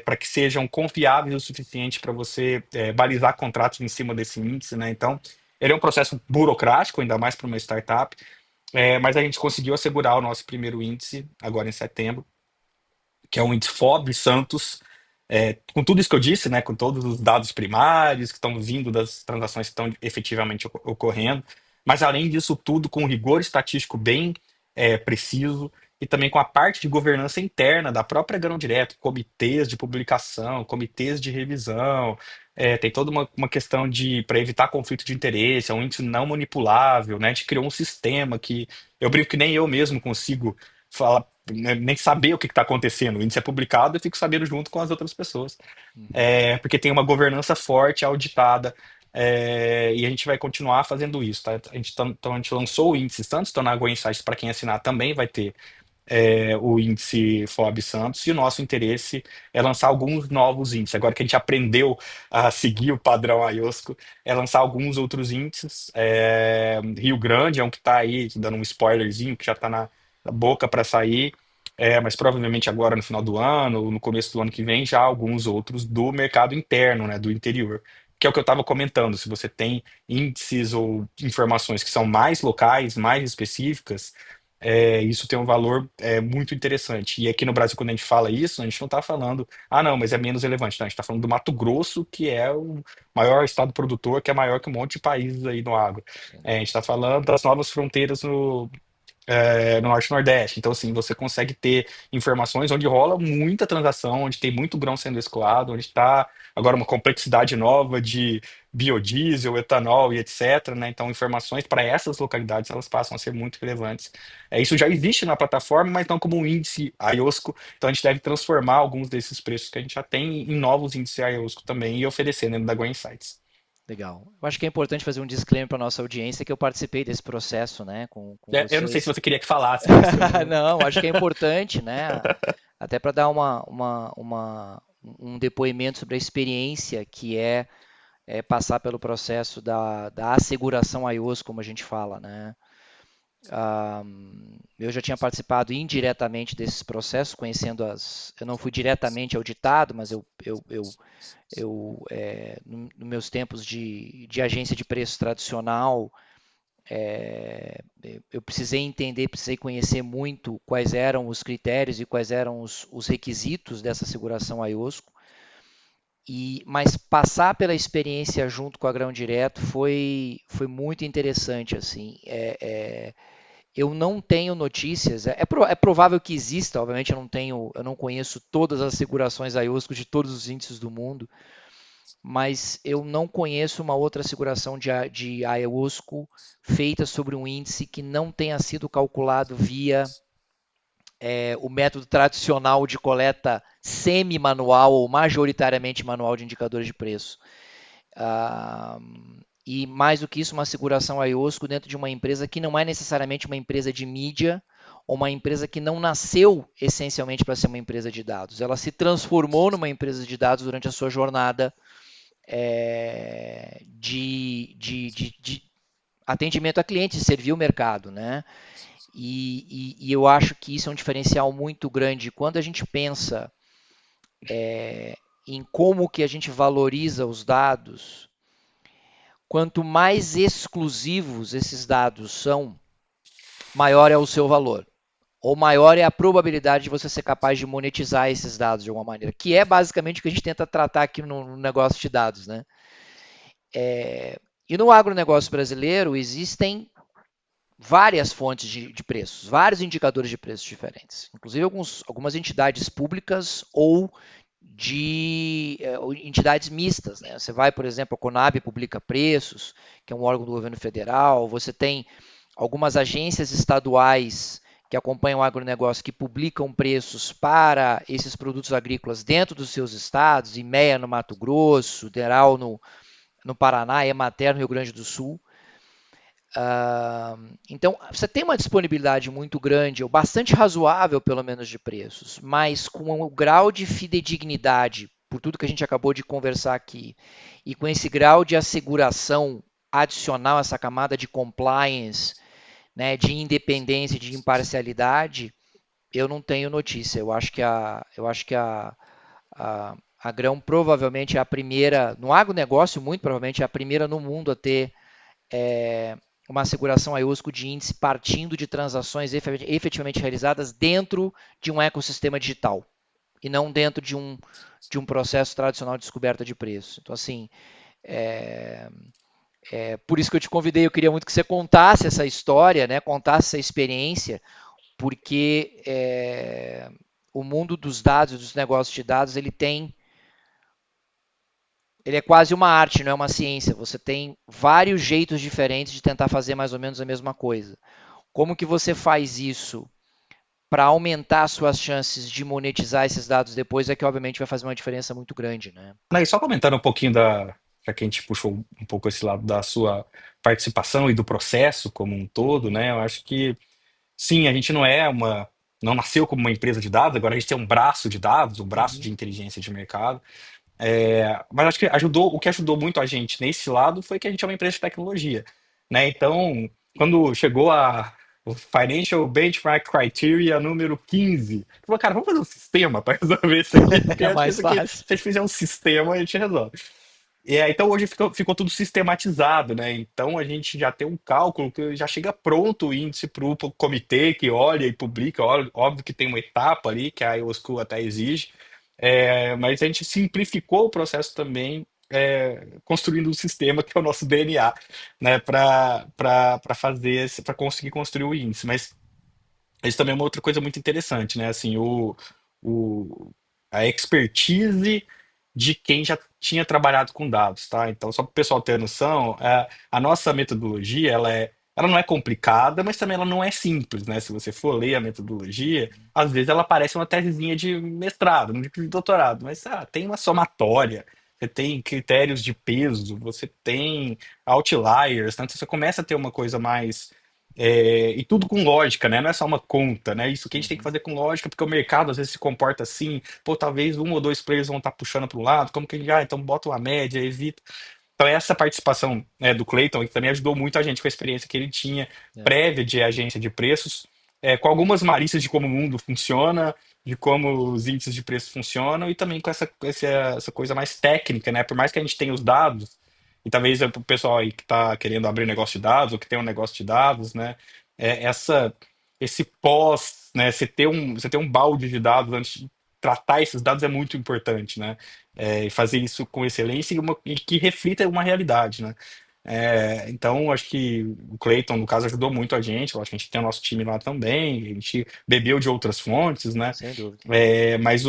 para que sejam confiáveis o suficiente para você balizar contratos em cima desse índice, né? Então, ele é um processo burocrático, ainda mais para uma startup, mas a gente conseguiu assegurar o nosso primeiro índice agora em setembro, que é um índice FOB Santos, com tudo isso que eu disse, né, com todos os dados primários que estão vindo das transações que estão efetivamente ocorrendo, mas além disso tudo, com um rigor estatístico bem preciso e também com a parte de governança interna da própria Grão Direto, comitês de publicação, comitês de revisão, tem toda uma questão de para evitar conflito de interesse, é um índice não manipulável, né? A gente criou um sistema que eu brinco que nem eu mesmo consigo falar, né, nem saber o que está acontecendo. O índice é publicado, eu fico sabendo junto com as outras pessoas. Uhum. Porque tem uma governança forte, auditada, e a gente vai continuar fazendo isso, tá? Então a gente lançou o índice Santos, então na Água Insights, para quem assinar também vai ter o índice FOB Santos, e o nosso interesse é lançar alguns novos índices. Agora que a gente aprendeu a seguir o padrão IOSCO, é lançar alguns outros índices. Rio Grande é um que está aí, dando um spoilerzinho, que já está na boca para sair. Mas provavelmente agora no final do ano, ou no começo do ano que vem, já alguns outros do mercado interno, né, do interior. Que é o que eu estava comentando. Se você tem índices ou informações que são mais locais, mais específicas, isso tem um valor muito interessante. E aqui no Brasil, quando a gente fala isso, a gente não está falando, ah, não, mas é menos relevante. Não, a gente está falando do Mato Grosso, que é o maior estado produtor, que é maior que um monte de países aí no agro. Sim. A gente está falando das novas fronteiras no Norte e Nordeste. Então, assim, você consegue ter informações onde rola muita transação, onde tem muito grão sendo escoado, onde está agora uma complexidade nova de biodiesel, etanol e etc, né? Então, informações para essas localidades, elas passam a ser muito relevantes. Isso já existe na plataforma, mas não como um índice IOSCO. Então, a gente deve transformar alguns desses preços que a gente já tem em novos índices IOSCO também e oferecer dentro da Go Insights. Legal. Eu acho que é importante fazer um disclaimer para a nossa audiência que eu participei desse processo, né, com Eu não sei se vocês. você queria que falasse, mas eu não. Não, acho que é importante, né? Até para dar um depoimento sobre a experiência que é passar pelo processo da asseguração iOS, como a gente fala, né? Ah, eu já tinha participado indiretamente desses processos, conhecendo as. Eu não fui diretamente auditado, mas nos meus tempos de agência de preço tradicional, eu precisei entender, precisei conhecer muito quais eram os critérios e quais eram os requisitos dessa seguração IOSCO. Mas passar pela experiência junto com a Grão Direto foi muito interessante. Assim, eu não tenho notícias, é provável que exista, obviamente eu não conheço todas as segurações IOSCO de todos os índices do mundo, mas eu não conheço uma outra seguração de IOSCO feita sobre um índice que não tenha sido calculado via o método tradicional de coleta semi-manual ou majoritariamente manual de indicadores de preço. Ah, e mais do que isso, uma seguração IOSCO dentro de uma empresa que não é necessariamente uma empresa de mídia ou uma empresa que não nasceu essencialmente para ser uma empresa de dados. Ela se transformou numa empresa de dados durante a sua jornada de atendimento a clientes, servir o mercado, né? E eu acho que isso é um diferencial muito grande quando a gente pensa em como que a gente valoriza os dados. Quanto mais exclusivos esses dados são, maior é o seu valor, ou maior é a probabilidade de você ser capaz de monetizar esses dados de alguma maneira, que é basicamente o que a gente tenta tratar aqui no negócio de dados, né? E no agronegócio brasileiro existem várias fontes de preços, vários indicadores de preços diferentes, inclusive algumas entidades públicas ou de entidades mistas, né? Você vai, por exemplo, a Conab publica preços, que é um órgão do governo federal, você tem algumas agências estaduais que acompanham o agronegócio que publicam preços para esses produtos agrícolas dentro dos seus estados, IMEA no Mato Grosso, DERAL no Paraná, EMATER no Rio Grande do Sul. Então, você tem uma disponibilidade muito grande, ou bastante razoável, pelo menos, de preços, mas com o grau de fidedignidade, por tudo que a gente acabou de conversar aqui, e com esse grau de asseguração adicional, essa camada de compliance, né, de independência, de imparcialidade, eu não tenho notícia. Eu acho que a Grão provavelmente é a primeira, no agronegócio, muito provavelmente é a primeira no mundo a ter uma asseguração IOSCO de índice partindo de transações efetivamente realizadas dentro de um ecossistema digital e não dentro de um processo tradicional de descoberta de preço. Então, assim, por isso que eu te convidei, eu queria muito que você contasse essa história, né, contasse essa experiência, porque o mundo dos dados, dos negócios de dados, ele é quase uma arte, não é uma ciência. Você tem vários jeitos diferentes de tentar fazer mais ou menos a mesma coisa. Como que você faz isso para aumentar as suas chances de monetizar esses dados depois? É que obviamente vai fazer uma diferença muito grande, né? E só comentando um pouquinho já que a gente puxou um pouco esse lado da sua participação e do processo como um todo, né? Eu acho que sim, a gente não nasceu como uma empresa de dados, agora a gente tem um braço de dados, um braço de Uhum. inteligência de mercado. Mas acho que o que ajudou muito a gente nesse lado foi que a gente é uma empresa de tecnologia, né? Então, quando chegou o Financial Benchmark Criteria número 15, falou, cara, vamos fazer um sistema para resolver isso aqui, porque É eu acho que mais isso aqui, se fácil. a gente fizer um sistema, a gente resolve. Então hoje ficou tudo sistematizado, né? Então a gente já tem um cálculo que já chega pronto o índice para o comitê que olha e publica. Óbvio que tem uma etapa ali que a IOSCO até exige, mas a gente simplificou o processo também, construindo um sistema que é o nosso DNA, né? Para fazer, para conseguir construir o índice. Mas isso também é uma outra coisa muito interessante, né? Assim, o, a expertise de quem já tinha trabalhado com dados, tá? Então, só para o pessoal ter noção, a nossa metodologia, ela não é complicada, mas também ela não é simples, né? Se você for ler a metodologia, às vezes ela parece uma tesezinha de mestrado, não de doutorado, mas tem uma somatória, você tem critérios de peso, você tem outliers, né? Então você começa a ter uma coisa mais e tudo com lógica, né? Não é só uma conta, né? Isso que a gente tem que Uhum. fazer com lógica, porque o mercado às vezes se comporta assim. Pô, talvez um ou dois players vão estar puxando para um lado. Como que a gente, então bota uma média, evita. Então essa participação, né, do Clayton que também ajudou muito a gente com a experiência que ele tinha É. prévia de agência de preços, com algumas malícias de como o mundo funciona, de como os índices de preço funcionam e também com essa coisa mais técnica, né? Por mais que a gente tenha os dados, e talvez o pessoal aí que está querendo abrir negócio de dados ou que tem um negócio de dados, né? É, essa, esse pós, né? Você ter um balde de dados antes de tratar esses dados é muito importante, né? E fazer isso com excelência e que reflita uma realidade, né? Então, acho que o Clayton, no caso, ajudou muito a gente. Eu acho que a gente tem o nosso time lá também. A gente bebeu de outras fontes, né? Sem dúvida. Mas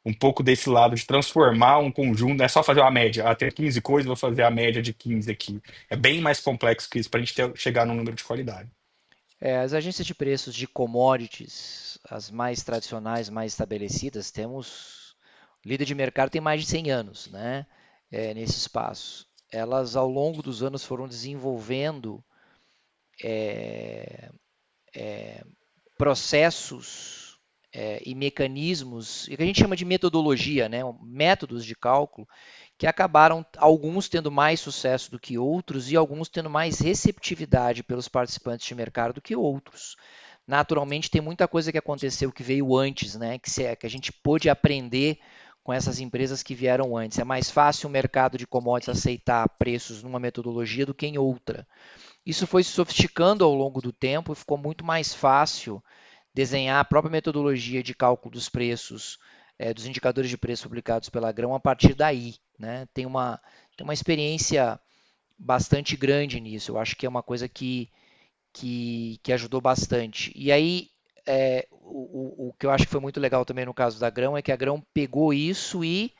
um pouco desse lado de transformar um conjunto, não é só fazer uma média. Tem 15 coisas, vou fazer a média de 15 aqui. É bem mais complexo que isso para a gente chegar num número de qualidade. As agências de preços de commodities, as mais tradicionais, mais estabelecidas, temos líder de mercado tem mais de 100 anos, né? Nesse espaço. Elas, ao longo dos anos, foram desenvolvendo processos e mecanismos, e que a gente chama de metodologia, né? Métodos de cálculo, que acabaram alguns tendo mais sucesso do que outros e alguns tendo mais receptividade pelos participantes de mercado do que outros. Naturalmente, tem muita coisa que aconteceu que veio antes, né? Que a gente pôde aprender com essas empresas que vieram antes. É mais fácil o mercado de commodities aceitar preços numa metodologia do que em outra. Isso foi se sofisticando ao longo do tempo e ficou muito mais fácil desenhar a própria metodologia de cálculo dos preços, dos indicadores de preço publicados pela Grão a partir daí. Né? Tem uma experiência bastante grande nisso. Eu acho que é uma coisa que ajudou bastante. E aí, o que eu acho que foi muito legal também no caso da Grão é que a Grão pegou isso e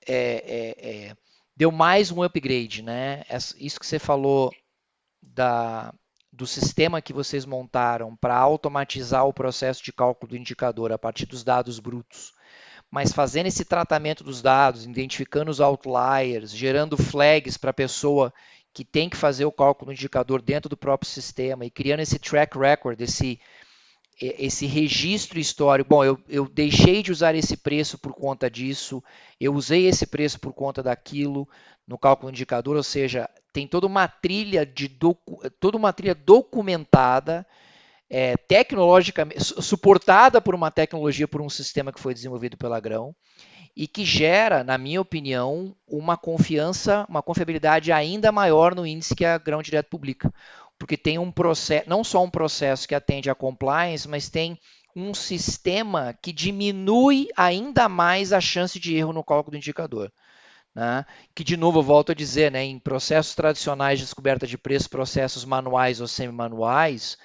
é, deu mais um upgrade, né? Isso que você falou da, do sistema que vocês montaram para automatizar o processo de cálculo do indicador a partir dos dados brutos, mas fazendo esse tratamento dos dados, identificando os outliers, gerando flags para a pessoa que tem que fazer o cálculo do indicador dentro do próprio sistema e criando esse track record, esse registro histórico. Bom, eu deixei de usar esse preço por conta disso, eu usei esse preço por conta daquilo no cálculo do indicador, ou seja, tem toda uma trilha documentada, tecnologicamente suportada por uma tecnologia, por um sistema que foi desenvolvido pela Grão e que gera, na minha opinião, uma confiança, uma confiabilidade ainda maior no índice que a Grão Direto publica, porque tem um processo, não só um processo que atende a compliance, mas tem um sistema que diminui ainda mais a chance de erro no cálculo do indicador. Né? Que, de novo, eu volto a dizer, né, em processos tradicionais de descoberta de preço, processos manuais ou semi-manuais,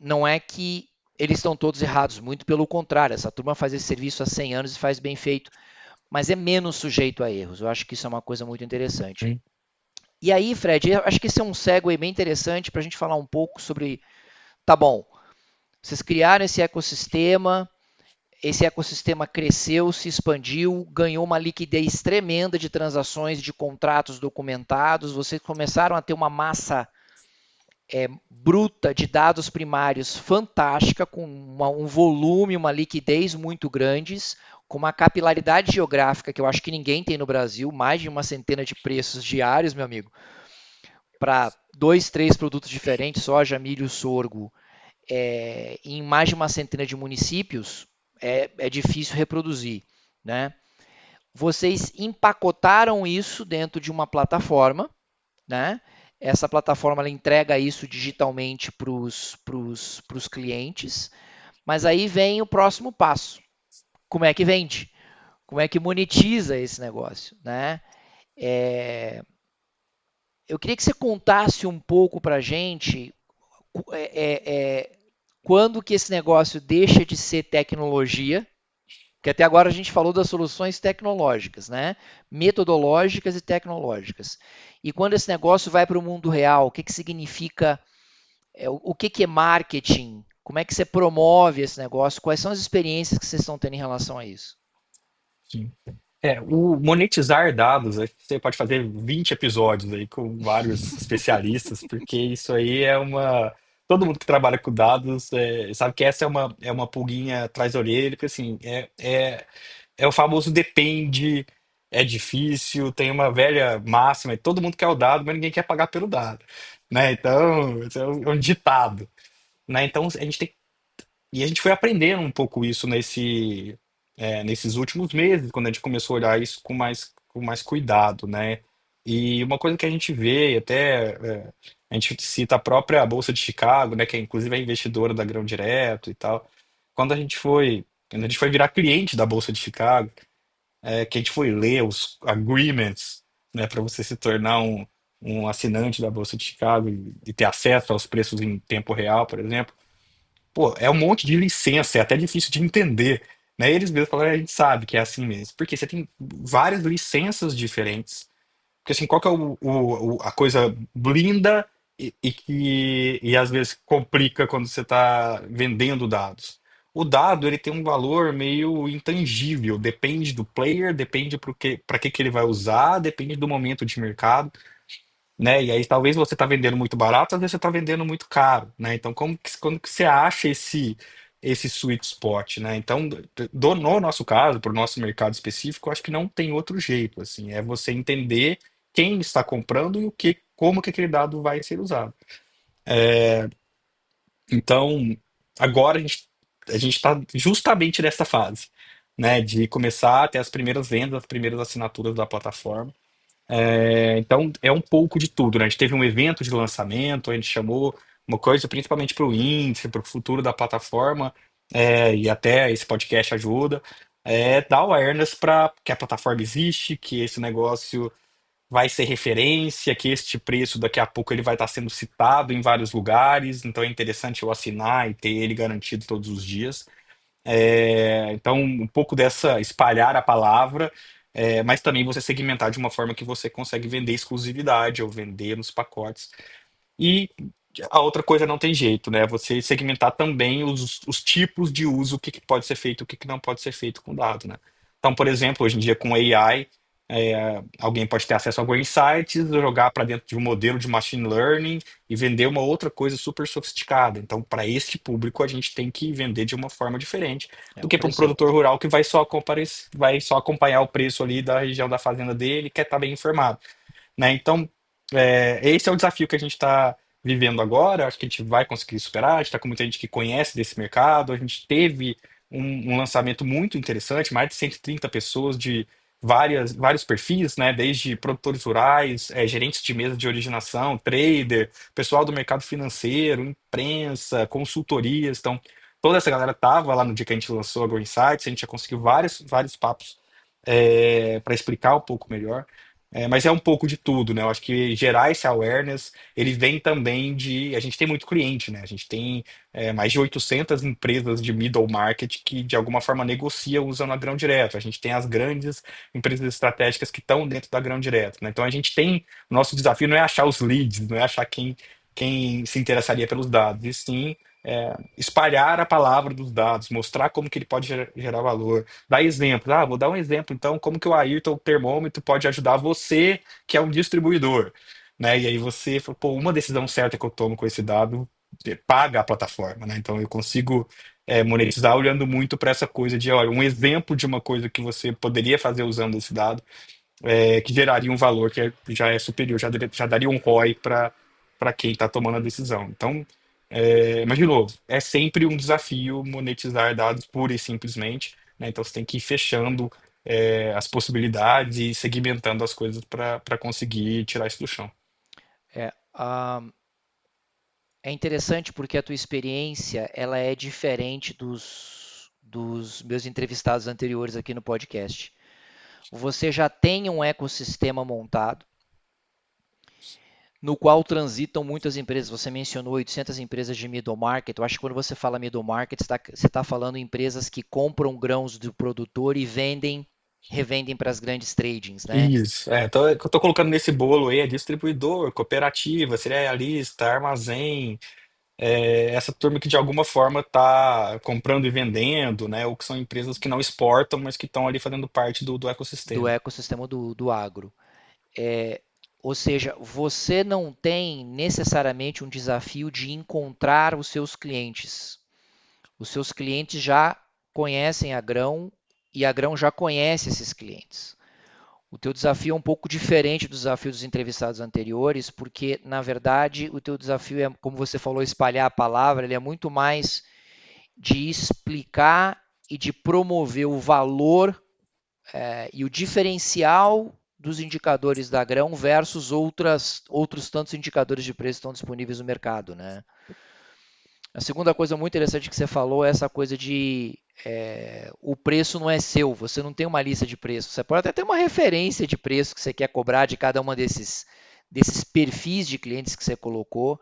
não é que eles estão todos errados, muito pelo contrário, essa turma faz esse serviço há 100 anos e faz bem feito, mas é menos sujeito a erros. Eu acho que isso é uma coisa muito interessante. Sim. E aí, Fred, eu acho que esse é um segue bem interessante para a gente falar um pouco sobre, tá bom, vocês criaram esse ecossistema cresceu, se expandiu, ganhou uma liquidez tremenda de transações, de contratos documentados, vocês começaram a ter uma massa bruta de dados primários fantástica, com um volume, uma liquidez muito grandes, com uma capilaridade geográfica que eu acho que ninguém tem no Brasil, mais de uma centena de preços diários, meu amigo, para dois, três produtos diferentes, soja, milho, sorgo, em mais de uma centena de municípios, é difícil reproduzir, né? Vocês empacotaram isso dentro de uma plataforma, né? Essa plataforma ela entrega isso digitalmente para os clientes, mas aí vem o próximo passo. Como é que vende? Como é que monetiza esse negócio? Né? Eu queria que você contasse um pouco para a gente quando que esse negócio deixa de ser tecnologia, que até agora a gente falou das soluções tecnológicas, né? Metodológicas e tecnológicas. E quando esse negócio vai para o mundo real, o que, que significa, o que, que é marketing? Como é que você promove esse negócio? Quais são as experiências que vocês estão tendo em relação a isso? Sim. O monetizar dados, acho que você pode fazer 20 episódios aí com vários especialistas, porque isso aí é uma. Todo mundo que trabalha com dados sabe que essa é uma pulguinha atrás da orelha, porque assim, é o famoso depende, é difícil, tem uma velha máxima, todo mundo quer o dado, mas ninguém quer pagar pelo dado, né? Então, isso é um ditado, né? Então, a gente foi aprendendo um pouco isso nesses últimos meses, quando a gente começou a olhar isso com mais cuidado, né? E uma coisa que a gente vê, até a gente cita a própria Bolsa de Chicago, né? Que inclusive é investidora da Grão Direto e tal. Quando a gente foi virar cliente da Bolsa de Chicago, que a gente foi ler os agreements, né? Para você se tornar um assinante da Bolsa de Chicago e ter acesso aos preços em tempo real, por exemplo. Pô, é um monte de licença, é até difícil de entender, né? Eles mesmos falaram, a gente sabe que é assim mesmo. Porque você tem várias licenças diferentes. Porque assim, qual que é a coisa linda e às vezes complica quando você está vendendo dados? O dado, ele tem um valor meio intangível, depende do player, depende para que ele vai usar, depende do momento de mercado, né? E aí talvez você está vendendo muito barato, às vezes você está vendendo muito caro, né? Então quando que você acha esse sweet spot, né? Então, no nosso caso, para o nosso mercado específico, eu acho que não tem outro jeito, assim, é você entender quem está comprando e como que aquele dado vai ser usado. Então, agora a gente está justamente nessa fase, né? De começar a ter as primeiras vendas, as primeiras assinaturas da plataforma. Então, é um pouco de tudo, né? A gente teve um evento de lançamento, a gente chamou uma coisa principalmente para o índice, para o futuro da plataforma, e até esse podcast ajuda, dar awareness para que a plataforma existe, que esse negócio vai ser referência, que este preço daqui a pouco ele vai estar sendo citado em vários lugares, então é interessante eu assinar e ter ele garantido todos os dias. Então, um pouco dessa espalhar a palavra, mas também você segmentar de uma forma que você consegue vender exclusividade ou vender nos pacotes. E a outra coisa não tem jeito, né? Você segmentar também os tipos de uso, o que que pode ser feito, o que que não pode ser feito com dado, né? Então, por exemplo, hoje em dia com AI, alguém pode ter acesso a alguns insights, jogar para dentro de um modelo de machine learning e vender uma outra coisa super sofisticada. Então, para este público, a gente tem que vender de uma forma diferente do O que para um preço é produtor outro. rural que vai só acompanhar o preço ali da região da fazenda dele e quer estar bem informado, né? Então, esse é o desafio que a gente está vivendo agora. Acho que a gente vai conseguir superar. A gente está com muita gente que conhece desse mercado. A gente teve um lançamento muito interessante, mais de 130 pessoas de vários perfis, né? Desde produtores rurais, gerentes de mesa de originação, trader, pessoal do mercado financeiro, imprensa, consultorias. Então, toda essa galera estava lá no dia que a gente lançou a Grow Insights. A gente já conseguiu vários papos para explicar um pouco melhor. Mas é um pouco de tudo, né? Eu acho que gerar esse awareness, ele vem também de. A gente tem muito cliente, né? A gente tem mais de 800 empresas de middle market que, de alguma forma, negociam usando a grão direto. A gente tem as grandes empresas estratégicas que estão dentro da grão direto, né? Então, a gente tem. Nosso desafio não é achar os leads, não é achar quem se interessaria pelos dados, e sim espalhar a palavra dos dados, mostrar como que ele pode gerar valor. Dar exemplo. Ah, vou dar um exemplo, então, como que o Ayrton Termômetro pode ajudar você, que é um distribuidor, né? E aí você fala, pô, uma decisão certa que eu tomo com esse dado paga a plataforma, né? Então eu consigo monetizar olhando muito para essa coisa de, olha, um exemplo de uma coisa que você poderia fazer usando esse dado, que geraria um valor que já é superior, já daria um ROI para quem está tomando a decisão. Então, mas de novo, é sempre um desafio monetizar dados pura e simplesmente, né? Então você tem que ir fechando as possibilidades e segmentando as coisas para conseguir tirar isso do chão. É, é interessante porque a tua experiência ela é diferente dos meus entrevistados anteriores aqui no podcast. Você já tem um ecossistema montado, no qual transitam muitas empresas. Você mencionou 800 empresas de middle market. Eu acho que quando você fala middle market, você está falando em empresas que compram grãos do produtor e revendem para as grandes tradings, né? Isso, então eu tô colocando nesse bolo aí, é distribuidor, cooperativa, cerealista, armazém, essa turma que de alguma forma está comprando e vendendo, né? Ou que são empresas que não exportam, mas que estão ali fazendo parte do Do ecossistema. ecossistema do agro. É, ou seja, você não tem necessariamente um desafio de encontrar os seus clientes. Os seus clientes já conhecem a Grão e a Grão já conhece esses clientes. O teu desafio é um pouco diferente do desafio dos entrevistados anteriores, porque, na verdade, o teu desafio é, como você falou, espalhar a palavra, ele é muito mais de explicar e de promover o valor e o diferencial dos indicadores da Grão versus outros tantos indicadores de preço que estão disponíveis no mercado, né? A segunda coisa muito interessante que você falou é essa coisa de o preço não é seu, você não tem uma lista de preços. Você pode até ter uma referência de preço que você quer cobrar de cada uma desses perfis de clientes que você colocou,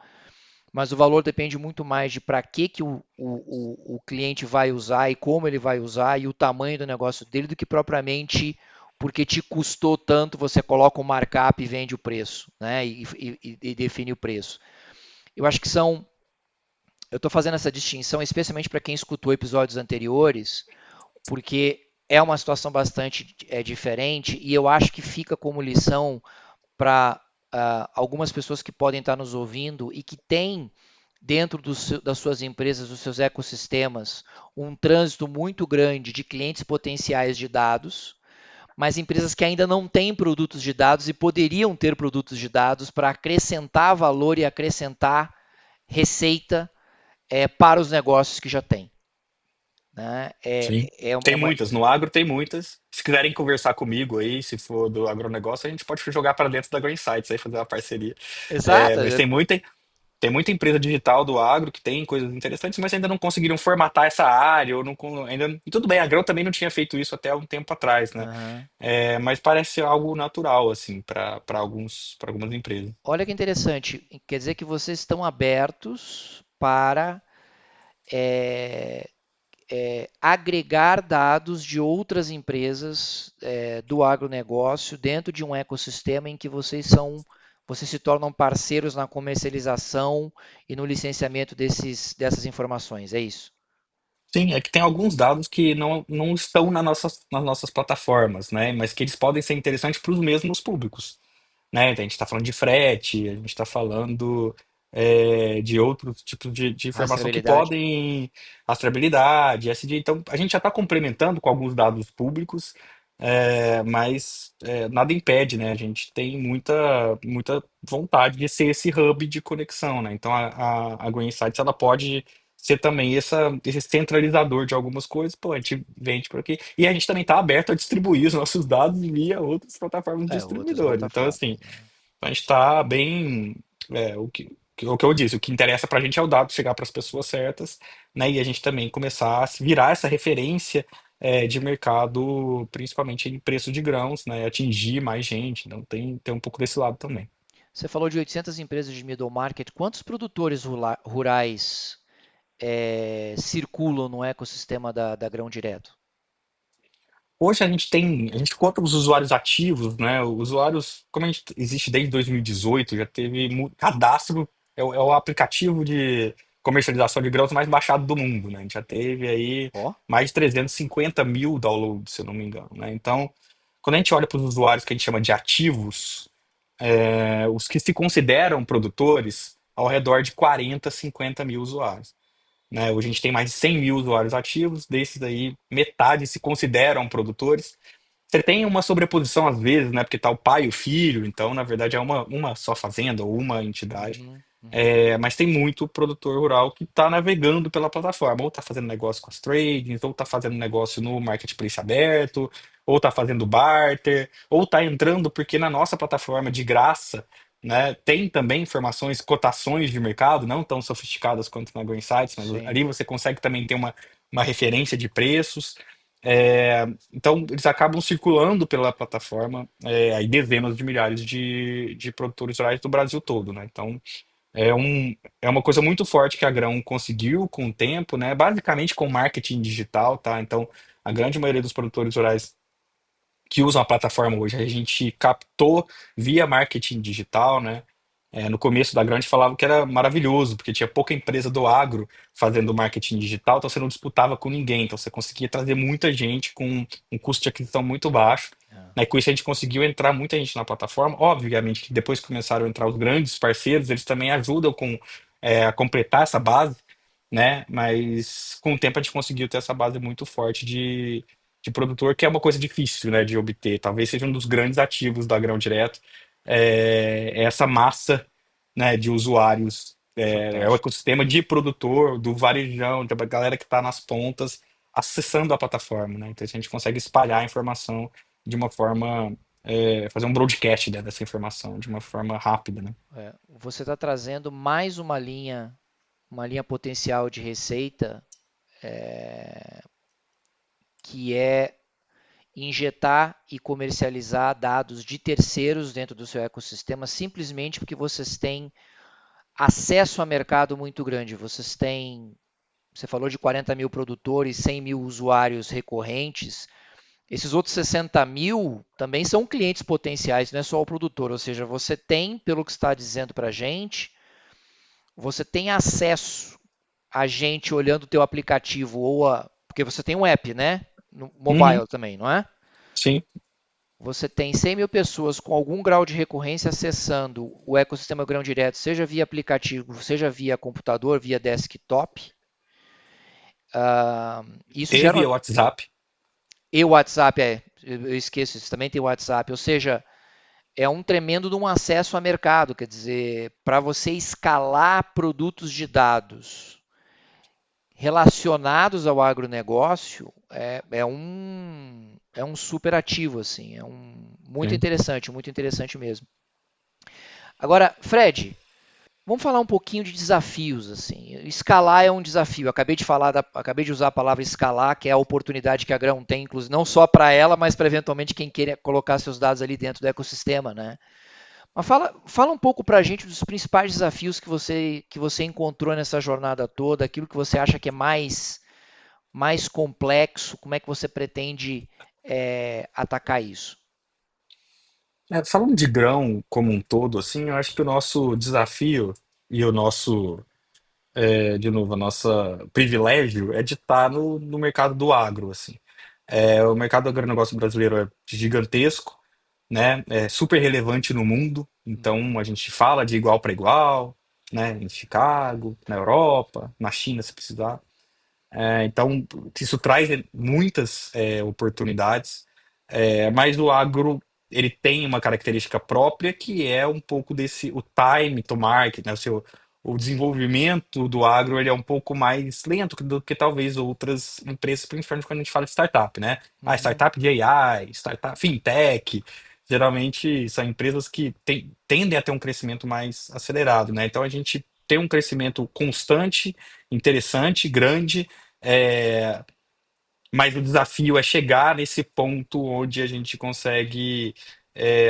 mas o valor depende muito mais de para que o cliente vai usar e como ele vai usar e o tamanho do negócio dele do que propriamente porque te custou tanto, você coloca o markup e vende o preço, né? E define o preço. Eu acho que eu estou fazendo essa distinção especialmente para quem escutou episódios anteriores, porque é uma situação bastante diferente e eu acho que fica como lição para algumas pessoas que podem estar nos ouvindo e que têm dentro das suas empresas, dos seus ecossistemas, um trânsito muito grande de clientes potenciais de dados, mas empresas que ainda não têm produtos de dados e poderiam ter produtos de dados para acrescentar valor e acrescentar receita para os negócios que já têm. Né? Sim. Tem muitas, no agro tem muitas. Se quiserem conversar comigo aí, se for do agronegócio, a gente pode jogar para dentro da Green Insights aí, fazer uma parceria. Exato. Mas Tem muita empresa digital do agro que tem coisas interessantes, mas ainda não conseguiram formatar essa área, ou não, ainda, e tudo bem, a Grão também não tinha feito isso até um tempo atrás, né? Aham. Mas parece ser algo natural, assim, para algumas empresas. Olha que interessante. Quer dizer que vocês estão abertos para é, agregar dados de outras empresas do agronegócio dentro de um ecossistema em que vocês se tornam parceiros na comercialização e no licenciamento dessas informações, é isso? Sim, é que tem alguns dados que não estão nas nossas plataformas, né? Mas que eles podem ser interessantes para os mesmos públicos, né? Então, a gente está falando de frete, a gente está falando de outros tipos de informação que Rastreabilidade. podem, rastreabilidade, SD. Então, a gente já está complementando com alguns dados públicos, mas nada impede, né? A gente tem muita vontade de ser esse hub de conexão, né? Então, a Green Insights, ela pode ser também esse centralizador de algumas coisas, pô, a gente vende por aqui. E a gente também está aberto a distribuir os nossos dados via outras plataformas Outras distribuidoras. Então, assim, plataformas, né? a gente está bem. O que eu disse, o que interessa para a gente é o dado chegar para as pessoas certas, né? E a gente também começar a se virar essa referência de mercado, principalmente em preço de grãos, né? Atingir mais gente. Então, tem um pouco desse lado também. Você falou de 800 empresas de middle market. Quantos produtores rurais circulam no ecossistema da Grão Direto? Hoje a gente conta os usuários ativos, né? Os usuários, como a gente existe desde 2018, já teve cadastro, é o aplicativo de comercialização de grãos mais baixado do mundo, né? A gente já teve aí Ó, mais de 350 mil downloads, se eu não me engano, né? Então, quando a gente olha para os usuários que a gente chama de ativos, os que se consideram produtores, ao redor de 40, 50 mil usuários, né? Hoje a gente tem mais de 100 mil usuários ativos, desses aí, metade se consideram produtores. Você tem uma sobreposição às vezes, né? Porque tá o pai e o filho, então na verdade é uma só fazenda ou uma entidade. uhum, uhum, Mas tem muito produtor rural que está navegando pela plataforma, ou está fazendo negócio com as tradings, ou está fazendo negócio no marketplace aberto, ou está fazendo barter, ou está entrando porque na nossa plataforma de graça, né, tem também informações, cotações de mercado, não tão sofisticadas quanto na Go Insights, mas sim. ali você consegue também ter uma referência de preços. Então, eles acabam circulando pela plataforma, aí dezenas de milhares de produtores rurais do Brasil todo, né? Então, é, um, é uma coisa muito forte que a Grão conseguiu com o tempo, né? Basicamente com marketing digital, tá? Então, a grande maioria dos produtores rurais que usam a plataforma hoje, a gente captou via marketing digital, né? No começo da Grande falava que era maravilhoso, porque tinha pouca empresa do agro fazendo marketing digital, então você não disputava com ninguém, então você conseguia trazer muita gente com um custo de aquisição muito baixo. É, Né? Com isso a gente conseguiu entrar muita gente na plataforma. Obviamente que depois que começaram a entrar os grandes parceiros, eles também ajudam a completar essa base, né? Mas com o tempo a gente conseguiu ter essa base muito forte de produtor, que é uma coisa difícil, né, de obter. Talvez seja um dos grandes ativos da Grão Direto, é essa massa, né, de usuários, o fantástico. ecossistema de produtor, do varejão, da galera que está nas pontas acessando a plataforma, né? Então a gente consegue espalhar a informação de uma forma, fazer um broadcast, né, dessa informação de uma forma rápida, né? Você está trazendo mais uma linha potencial de receita que é injetar e comercializar dados de terceiros dentro do seu ecossistema simplesmente porque vocês têm acesso a mercado muito grande. Você falou de 40 mil produtores, 100 mil usuários recorrentes. Esses outros 60 mil também são clientes potenciais, não é só o produtor. Ou seja, você tem, pelo que está dizendo para a gente, você tem acesso a gente olhando o teu aplicativo porque você tem um app, né? No Uhum, mobile também, não é? sim, Você tem 100 mil pessoas com algum grau de recorrência acessando o ecossistema Grão Direto, seja via aplicativo, seja via computador, via desktop. Isso gera teve o WhatsApp. E o WhatsApp, eu esqueço, isso também tem o WhatsApp. Ou seja, é um tremendo de um acesso a mercado. Quer dizer, para você escalar produtos de dados relacionados ao agronegócio, é um super ativo, assim, Sim. muito interessante mesmo. Agora, Fred, Vamos falar um pouquinho de desafios, assim. Escalar é um desafio. Acabei de usar a palavra escalar, que é a oportunidade que a Grão tem, inclusive, não só para ela, mas para eventualmente quem queira colocar seus dados ali dentro do ecossistema, né? Mas fala um pouco para a gente dos principais desafios que você encontrou nessa jornada toda, aquilo que você acha que é mais complexo, como é que você pretende atacar isso? Falando de grão como um todo, assim, eu acho que o nosso desafio e o nosso, de novo, a nossa privilégio é de estar no mercado do agro, assim. O mercado do agronegócio brasileiro é gigantesco, né? É super relevante no mundo. Então a gente fala de igual para igual, né? Em Chicago, na Europa, na China, se precisar. Então, isso traz muitas oportunidades, mas o agro ele tem uma característica própria que é um pouco desse o time to market, né? O desenvolvimento do agro ele é um pouco mais lento do que talvez outras empresas, principalmente quando a gente fala de startup, né? Uhum. Startup de AI, startup fintech, geralmente são empresas que tendem a ter um crescimento mais acelerado, né? Então a gente tem um crescimento constante, interessante, grande, é, mas o desafio é chegar nesse ponto onde a gente consegue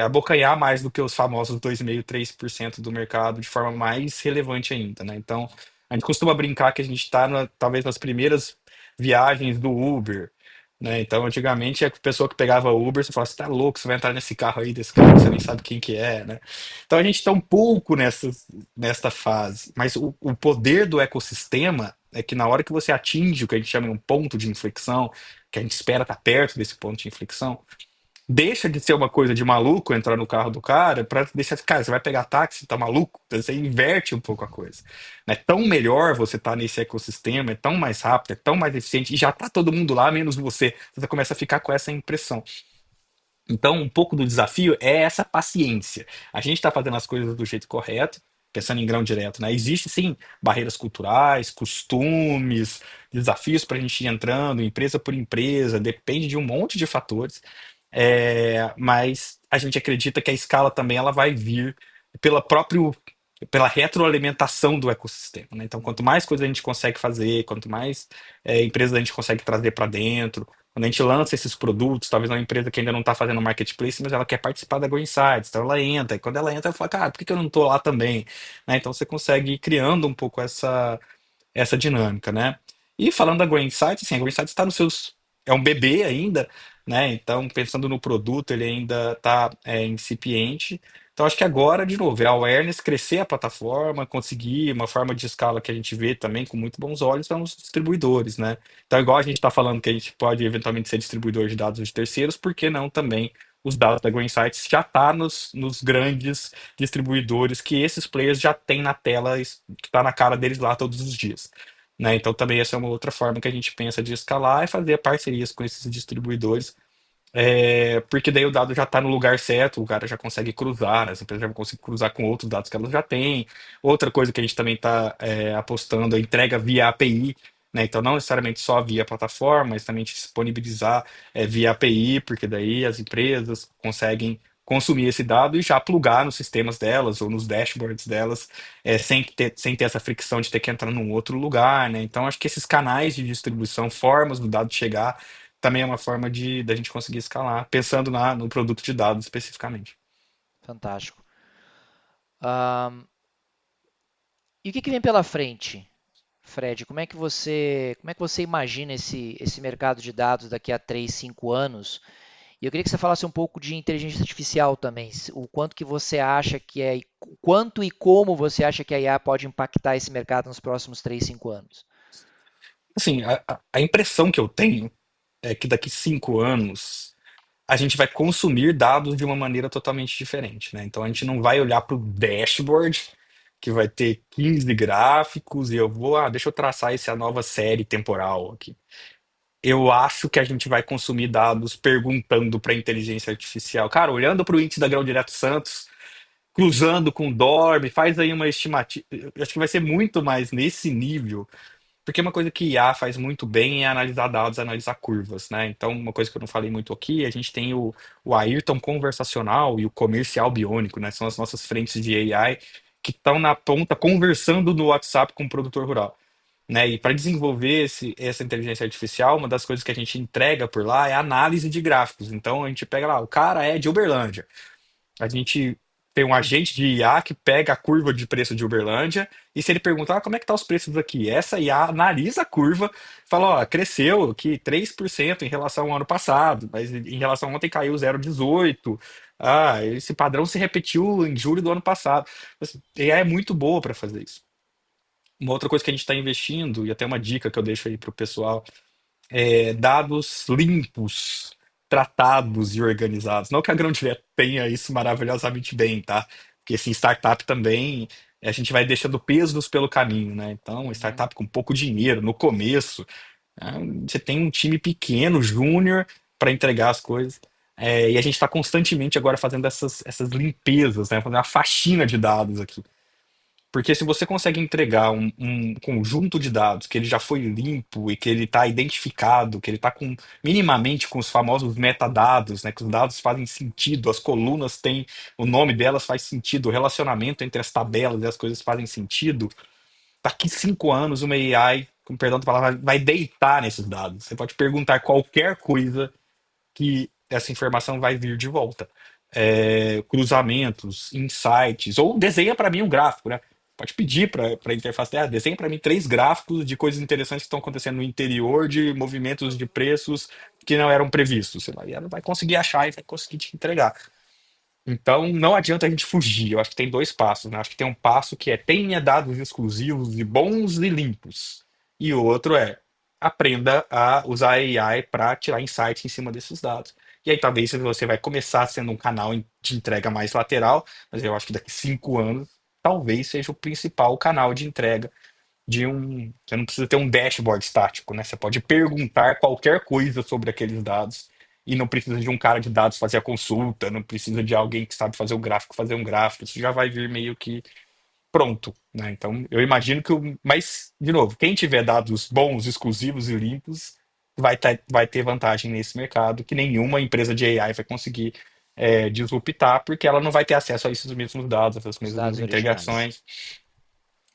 abocanhar mais do que os famosos 2,5, 3% do mercado de forma mais relevante ainda, né? Então, a gente costuma brincar que a gente está talvez nas primeiras viagens do Uber, né? Então, antigamente, a pessoa que pegava Uber, você falava, você tá louco, você vai entrar nesse carro aí, desse cara que você nem sabe quem que é, né? Então, a gente está um pouco nesta fase, mas o poder do ecossistema é que na hora que você atinge o que a gente chama de um ponto de inflexão, que a gente espera estar perto desse ponto de inflexão, deixa de ser uma coisa de maluco entrar no carro do cara para deixar, cara, você vai pegar táxi, tá maluco? Então, você inverte um pouco a coisa. É tão melhor você estar nesse ecossistema, é tão mais rápido, é tão mais eficiente, e já tá todo mundo lá, menos você. Você começa a ficar com essa impressão. Então, um pouco do desafio é essa paciência. A gente está fazendo as coisas do jeito correto, pensando em grão direto, né? Existem sim barreiras culturais, costumes, desafios para a gente ir entrando, empresa por empresa, depende de um monte de fatores. Mas a gente acredita que a escala também ela vai vir pela próprio, pela retroalimentação do ecossistema, né? Então, quanto mais coisa a gente consegue fazer, quanto mais empresas a gente consegue trazer para dentro, quando a gente lança esses produtos, talvez uma empresa que ainda não está fazendo marketplace, mas ela quer participar da Go Insights, então ela entra, e quando ela entra, ela fala, cara, por que que eu não estou lá também? Né? Então você consegue ir criando um pouco essa dinâmica, né? E falando da Go Insights, assim, a Go Insights está nos seus. É um bebê ainda, né? Então, pensando no produto, ele ainda está incipiente. Então, acho que agora, de novo, é a awareness, crescer a plataforma, conseguir uma forma de escala que a gente vê também com muito bons olhos para os distribuidores, né? Então, igual a gente está falando que a gente pode eventualmente ser distribuidor de dados de terceiros, por que não também os dados da Go Insights já tá nos grandes distribuidores que esses players já têm na tela, que está na cara deles lá todos os dias. Né? Então também essa é uma outra forma que a gente pensa de escalar e fazer parcerias com esses distribuidores, porque daí o dado já está no lugar certo, o cara já consegue cruzar, né? As empresas já vão conseguir cruzar com outros dados que elas já têm. Outra coisa que a gente também está apostando é entrega via API, né? Então não necessariamente só via plataforma, mas também disponibilizar via API, porque daí as empresas conseguem consumir esse dado e já plugar nos sistemas delas ou nos dashboards delas, sem ter essa fricção de ter que entrar num outro lugar, né? Então acho que esses canais de distribuição, formas do dado chegar também é uma forma de da gente conseguir escalar, pensando no produto de dados especificamente. Fantástico. E o que vem pela frente, Fred? Como é que você imagina esse mercado de dados daqui a 3, 5 anos? E eu queria que você falasse um pouco de inteligência artificial também. O quanto que você acha que o quanto e como você acha que a IA pode impactar esse mercado nos próximos 3, 5 anos? Assim, a impressão que eu tenho é que daqui 5 anos a gente vai consumir dados de uma maneira totalmente diferente, né? Então a gente não vai olhar para o dashboard que vai ter 15 gráficos e eu vou, deixa eu traçar essa nova série temporal aqui. Eu acho que a gente vai consumir dados perguntando para a inteligência artificial. Cara, olhando para o índice da Grão Direto Santos, cruzando com o Dorme, faz aí uma estimativa. Eu acho que vai ser muito mais nesse nível, porque uma coisa que IA faz muito bem é analisar dados, analisar curvas, né? Então, uma coisa que eu não falei muito aqui, a gente tem o Ayrton conversacional e o comercial biônico, né? São as nossas frentes de AI que estão na ponta conversando no WhatsApp com o produtor rural, né? E para desenvolver essa inteligência artificial, uma das coisas que a gente entrega por lá é a análise de gráficos. Então a gente pega lá, o cara é de Uberlândia. A gente tem um agente de IA que pega a curva de preço de Uberlândia e se ele perguntar como é que tá os preços aqui, essa IA analisa a curva, fala, ó, cresceu aqui 3% em relação ao ano passado, mas em relação a ontem caiu 0,18. Ah, esse padrão se repetiu em julho do ano passado. Assim, a IA é muito boa para fazer isso. Uma outra coisa que a gente está investindo, e até uma dica que eu deixo aí para o pessoal, dados limpos, tratados e organizados. Não que a Grão Direto tenha isso maravilhosamente bem, tá? Porque assim, startup também, a gente vai deixando pesos pelo caminho, né? Então, Uhum. startup com pouco dinheiro no começo, né? Você tem um time pequeno, júnior, para entregar as coisas. E a gente está constantemente agora fazendo essas limpezas, né? Fazendo uma faxina de dados aqui. Porque se você consegue entregar um conjunto de dados que ele já foi limpo e que ele está identificado, que ele está minimamente com os famosos metadados, né, que os dados fazem sentido, as colunas têm, o nome delas faz sentido, o relacionamento entre as tabelas e as coisas fazem sentido, daqui 5 anos uma AI, com perdão da palavra, vai deitar nesses dados. Você pode perguntar qualquer coisa que essa informação vai vir de volta. Cruzamentos, insights, ou desenha para mim um gráfico, né? Pode pedir para a interface, desenha para mim 3 gráficos de coisas interessantes que estão acontecendo no interior, de movimentos de preços que não eram previstos. Sei lá, e ela vai conseguir achar e vai conseguir te entregar. Então, não adianta a gente fugir. Eu acho que tem 2 passos, né? Acho que tem um passo que é tenha dados exclusivos e bons e limpos. E o outro é aprenda a usar a AI para tirar insights em cima desses dados. E aí, talvez você vai começar sendo um canal de entrega mais lateral, mas eu acho que daqui 5 anos, talvez seja o principal canal de entrega de um. Você não precisa ter um dashboard estático, né? Você pode perguntar qualquer coisa sobre aqueles dados e não precisa de um cara de dados fazer a consulta, não precisa de alguém que sabe fazer o gráfico, fazer um gráfico. Isso já vai vir meio que pronto, né? Então, eu imagino que mas, de novo, quem tiver dados bons, exclusivos e limpos vai ter vantagem nesse mercado que nenhuma empresa de AI vai conseguir disruptar, porque ela não vai ter acesso a esses mesmos dados, essas Os mesmas dados originais. integrações.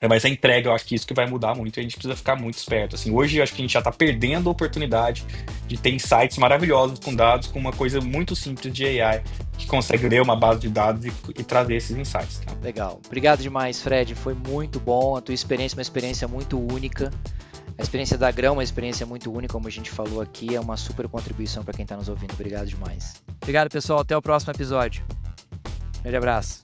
Mas a entrega, eu acho que isso que vai mudar muito e a gente precisa ficar muito esperto. Assim, hoje, eu acho que a gente já está perdendo a oportunidade de ter insights maravilhosos com dados, com uma coisa muito simples de AI, que consegue ler uma base de dados e trazer esses insights. Tá? Legal. Obrigado demais, Fred. Foi muito bom. A tua experiência é uma experiência muito única. A experiência da Grão é uma experiência muito única, como a gente falou aqui. É uma super contribuição para quem está nos ouvindo. Obrigado demais. Obrigado, pessoal. Até o próximo episódio. Grande abraço.